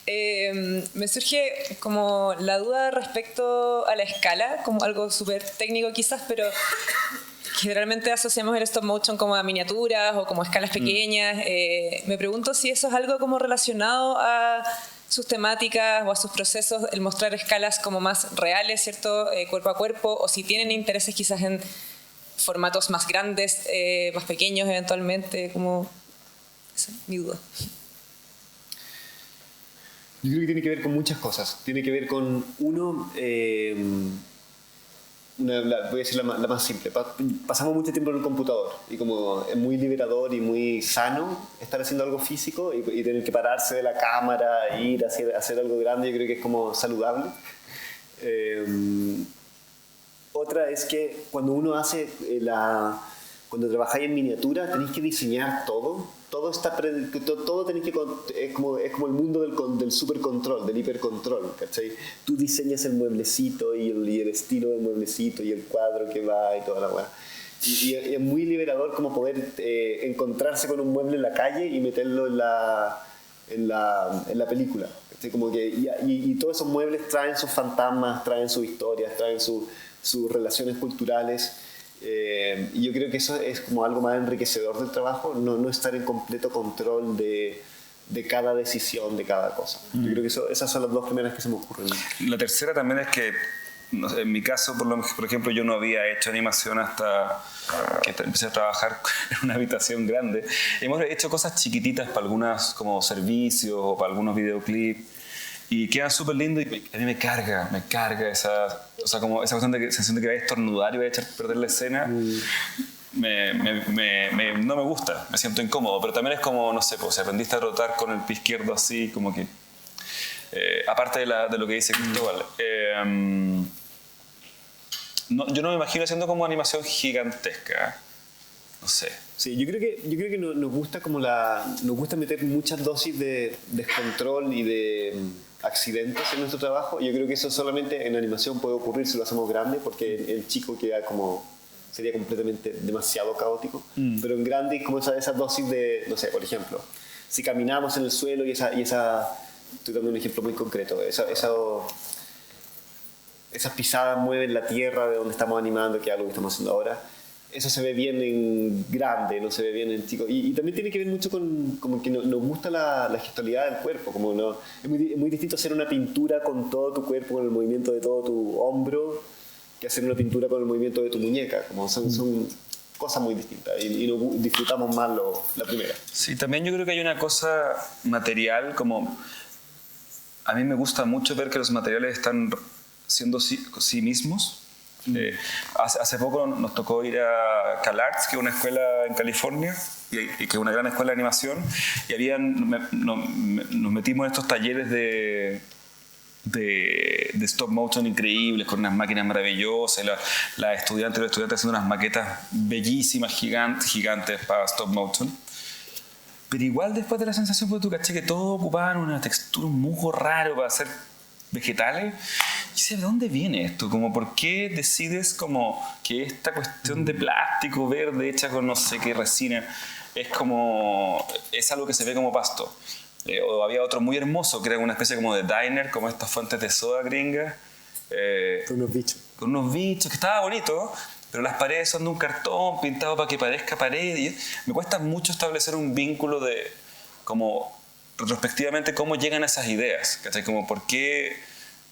Me surge como la duda respecto a la escala, como algo súper técnico quizás, pero generalmente asociamos el stop motion como a miniaturas o como a escalas pequeñas. Me pregunto si eso es algo como relacionado a sus temáticas o a sus procesos, el mostrar escalas como más reales, ¿cierto? Cuerpo a cuerpo, o si tienen intereses quizás en formatos más grandes, más pequeños eventualmente, como... Esa es mi duda. Yo creo que tiene que ver con muchas cosas. Tiene que ver con, uno, voy a decir la más simple. Pasamos mucho tiempo en el computador y como es muy liberador y muy sano estar haciendo algo físico y tener que pararse de la cámara e ir a hacer algo grande. Yo creo que es como saludable. Otra es que cuando uno hace cuando trabajáis en miniatura tenéis que diseñar todo. Todo tenéis que... Es como el mundo del supercontrol, del hipercontrol, ¿cachai? Tú diseñas el mueblecito y el estilo del mueblecito y el cuadro que va y toda la weá. Y es muy liberador como poder encontrarse con un mueble en la calle y meterlo en la película. ¿Cachai? Como que, y todos esos muebles traen sus fantasmas, traen sus historias, traen sus relaciones culturales. Y yo creo que eso es como algo más enriquecedor del trabajo, no estar en completo control de cada decisión, de cada cosa. Yo creo que esas son las dos primeras que se me ocurren. La tercera también es que, no sé, en mi caso, por ejemplo, yo no había hecho animación hasta que empecé a trabajar en una habitación grande. Hemos hecho cosas chiquititas para algunos como servicios o para algunos videoclips. Y queda súper lindo y a mí me carga esa cuestión de que sensación de que voy a estornudar y voy a echar a perder la escena. No me gusta, me siento incómodo, pero también es como, no sé, pues, si aprendiste a rotar con el pie izquierdo así, como que... aparte de lo que dice Cristóbal, yo no me imagino haciendo como animación gigantesca, no sé. Sí, yo creo que nos gusta meter muchas dosis de descontrol y de accidentes en nuestro trabajo. Yo creo que eso solamente en animación puede ocurrir si lo hacemos grande, porque el chico sería completamente demasiado caótico. Pero en grande, como esas dosis de, no sé, por ejemplo, si caminamos en el suelo y esa estoy dando un ejemplo muy concreto, esas pisadas mueven la tierra de donde estamos animando, que es algo que estamos haciendo ahora. Eso se ve bien en grande, no se ve bien en chico. Y también tiene que ver mucho con como que nos gusta la gestualidad del cuerpo. Es muy distinto hacer una pintura con todo tu cuerpo, con el movimiento de todo tu hombro, que hacer una pintura con el movimiento de tu muñeca. Son cosas muy distintas y disfrutamos más la primera. Sí, también yo creo que hay una cosa material, como a mí me gusta mucho ver que los materiales están siendo sí mismos. Hace poco nos tocó ir a CalArts, que es una escuela en California y que es una gran escuela de animación, y nos metimos en estos talleres de stop motion increíbles con unas máquinas maravillosas, los estudiantes haciendo unas maquetas bellísimas, gigantes para stop motion. Pero igual después de la sensación fue, tú caché que todos ocupaban una textura, un musgo raro para hacer vegetales. Y sé, ¿de dónde viene esto? Como, ¿por qué decides como que esta cuestión de plástico verde hecha con no sé qué resina es algo que se ve como pasto? O había otro muy hermoso que era una especie como de diner, como estas fuentes de soda gringas. Con unos bichos, que estaba bonito, pero las paredes son de un cartón pintado para que parezca pared. Y me cuesta mucho establecer un vínculo de como retrospectivamente cómo llegan a esas ideas, ¿cachai? Como por qué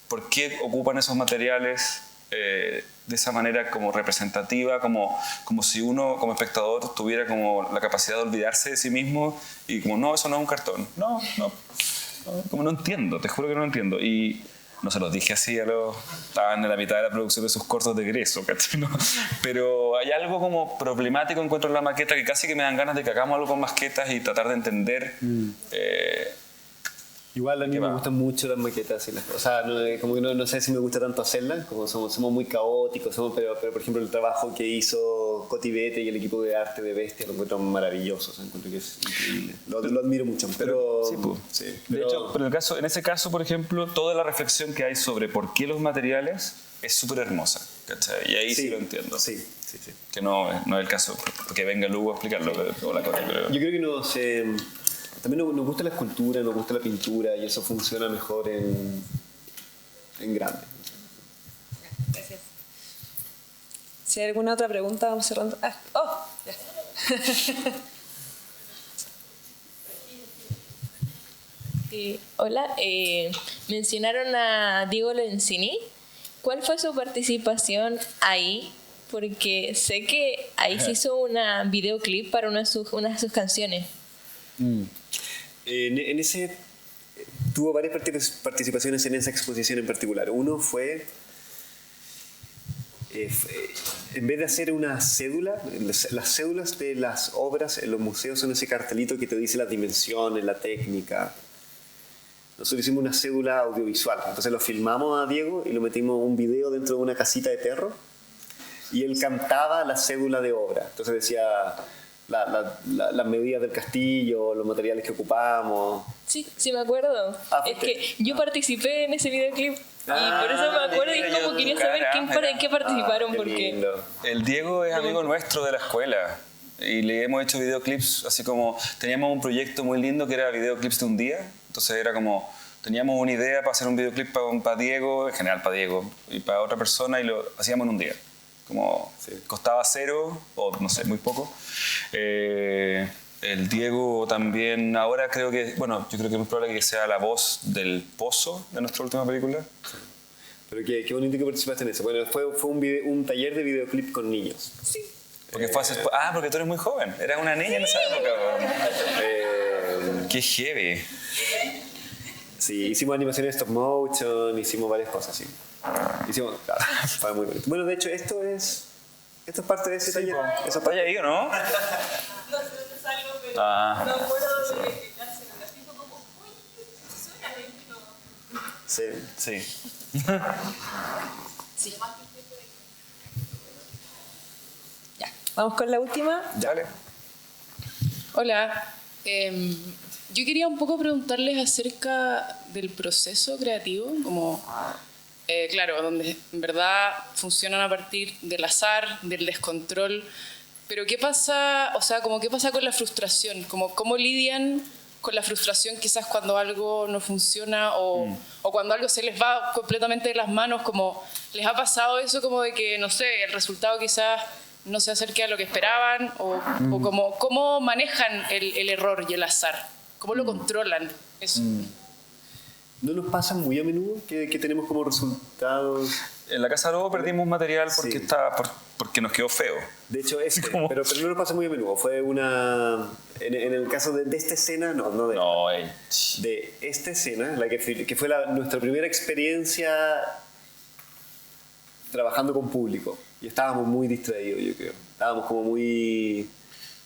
por qué ocupan esos materiales de esa manera como representativa, como si uno como espectador tuviera como la capacidad de olvidarse de sí mismo y como, no, eso no es un cartón. No, como no entiendo, te juro que no entiendo. Y no se los dije así estaban en la mitad de la producción de sus cortos de egreso, ¿cachai? ¿No? Pero hay algo como problemático encuentro en la maqueta que casi que me dan ganas de que hagamos algo con maquetas y tratar de entender. Igual a mí me gustan mucho las maquetas. O sea, como que no sé si me gusta tanto hacerlas, como somos muy caóticos, pero por ejemplo el trabajo que hizo Coti Bete y el equipo de arte de Bestia lo encuentro maravilloso, o sea, encuentro que es increíble. Lo admiro mucho, pero... Sí, de hecho, pero en ese caso, por ejemplo, toda la reflexión que hay sobre por qué los materiales es súper hermosa, ¿cachai? Y ahí sí lo entiendo. Sí. Que no es el caso, que venga Lugo a explicarlo, o la Coti, pero... Yo creo que también nos gusta la escultura, nos gusta la pintura y eso funciona mejor en grande. Gracias. Si hay alguna otra pregunta, vamos cerrando. Ya. Hola, mencionaron a Diego Lorenzini. ¿Cuál fue su participación ahí? Porque sé que ahí se hizo un videoclip para una de sus canciones. En ese tuvo varias participaciones en esa exposición en particular. Uno fue en vez de hacer una cédula, las cédulas de las obras en los museos son ese cartelito que te dice las dimensiones, la técnica. Nosotros hicimos una cédula audiovisual, entonces lo filmamos a Diego y lo metimos un video dentro de una casita de perro y él cantaba la cédula de obra. Entonces decía las medidas del castillo, los materiales que ocupamos. Sí, me acuerdo. Es que yo participé en ese videoclip y por eso me acuerdo y es como quería saber en qué participaron. Porque el Diego es amigo nuestro de la escuela y le hemos hecho videoclips así como teníamos un proyecto muy lindo que era videoclips de un día, entonces era como teníamos una idea para hacer un videoclip para Diego, en general para Diego y para otra persona y lo hacíamos en un día. Como costaba cero o no sé, muy poco. El Diego también ahora creo que, bueno, yo creo que es muy probable que sea la voz del Pozo de nuestra última película. Sí. Pero qué bonito que participaste en eso. Bueno, fue un taller de videoclip con niños. Sí. Porque fue porque tú eres muy joven. Eras una niña en esa época. Qué heavy. Sí, hicimos animaciones stop motion, hicimos varias cosas, sí. Fue muy bonito. Bueno, de hecho, esto es parte de ese taller. ¿Eso está ahí o no? No sé dónde salgo, pero me acuerdo de la escenografía como, uy, suena dentro. Sí. Ya, vamos con la última. Dale. Hola. Yo quería un poco preguntarles acerca del proceso creativo, como, claro, donde en verdad funcionan a partir del azar, del descontrol, pero ¿qué pasa, qué pasa con la frustración? ¿Cómo lidian con la frustración quizás cuando algo no funciona o cuando algo se les va completamente de las manos? Como, ¿les ha pasado eso como de que, no sé, el resultado quizás no se acerque a lo que esperaban? ¿O cómo manejan el error y el azar? ¿Cómo lo controlan? Eso. ¿No nos pasa muy a menudo que tenemos como resultados? En la Casa Lobo perdimos material porque porque nos quedó feo. De hecho, pero no nos pasa muy a menudo. Fue en el caso de esta escena, de esta escena, que fue nuestra primera experiencia trabajando con público. Y estábamos muy distraídos, yo creo. Estábamos como muy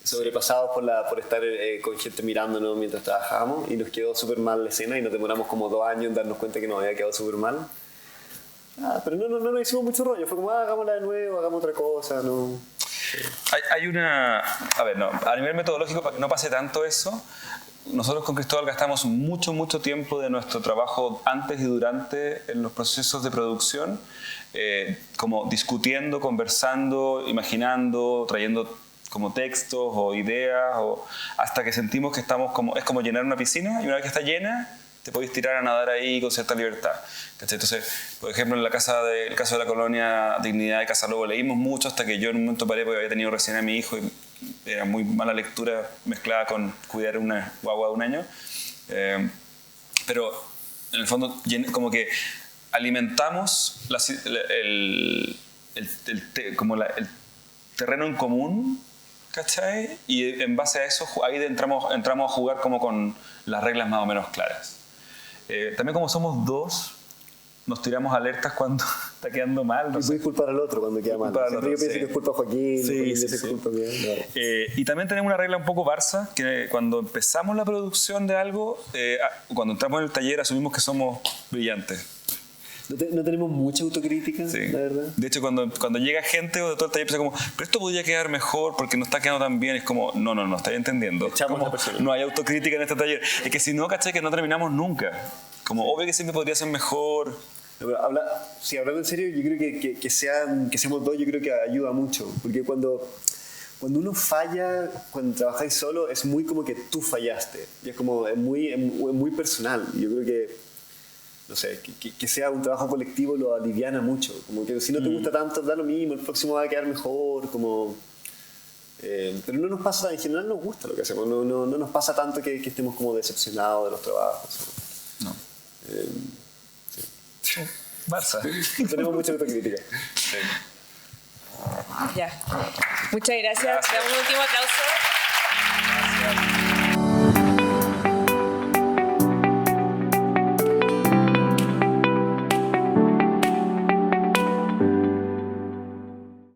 sobrepasados por estar con gente mirándonos mientras trabajábamos y nos quedó súper mal la escena y nos demoramos como 2 años en darnos cuenta que nos había quedado súper mal. Pero no nos hicimos mucho rollo, fue como, hagámosla de nuevo, hagamos otra cosa, no. Hay una... A ver, no, a nivel metodológico, para que no pase tanto eso, nosotros con Cristóbal gastamos mucho tiempo de nuestro trabajo antes y durante en los procesos de producción, como discutiendo, conversando, imaginando, trayendo como textos o ideas, hasta que sentimos que estamos es como llenar una piscina y una vez que está llena, te podéis tirar a nadar ahí con cierta libertad. Entonces, por ejemplo, en el caso de la colonia Dignidad de Casa Lobo leímos mucho hasta que yo en un momento paré porque había tenido recién a mi hijo y era muy mala lectura mezclada con cuidar una guagua de 1 año. Pero en el fondo como que alimentamos como el terreno en común, ¿cachai? Y en base a eso ahí entramos a jugar como con las reglas más o menos claras. También como somos dos, nos tiramos alertas cuando está quedando mal. No puedes culpar al otro cuando queda mal. Siempre yo pienso que es culpa de Joaquín, culpa mía. No. Y también tenemos una regla un poco Barça, que cuando empezamos la producción de algo, cuando entramos en el taller asumimos que somos brillantes. No tenemos mucha autocrítica, la verdad. De hecho, cuando llega gente o de todo el taller piensa como, pero esto podría quedar mejor porque no está quedando tan bien. Es como, no estáis entendiendo. Como, no hay autocrítica en este taller. Es que si no, ¿cachai? Que no terminamos nunca. Como, obvio que siempre podría ser mejor. Hablando en serio, yo creo que seamos dos, yo creo que ayuda mucho. Porque cuando uno falla, cuando trabajáis solo, es muy como que tú fallaste. Y es como, es muy personal. Yo creo que no sé, que sea un trabajo colectivo lo aliviana mucho. Como que si no te gusta tanto, da lo mismo, el próximo va a quedar mejor, como... pero no nos pasa, en general nos gusta lo que hacemos, no nos pasa tanto que estemos como decepcionados de los trabajos. No. Sí. Barça. No tenemos mucha autocrítica. Ya. Muchas gracias. Damos un último aplauso.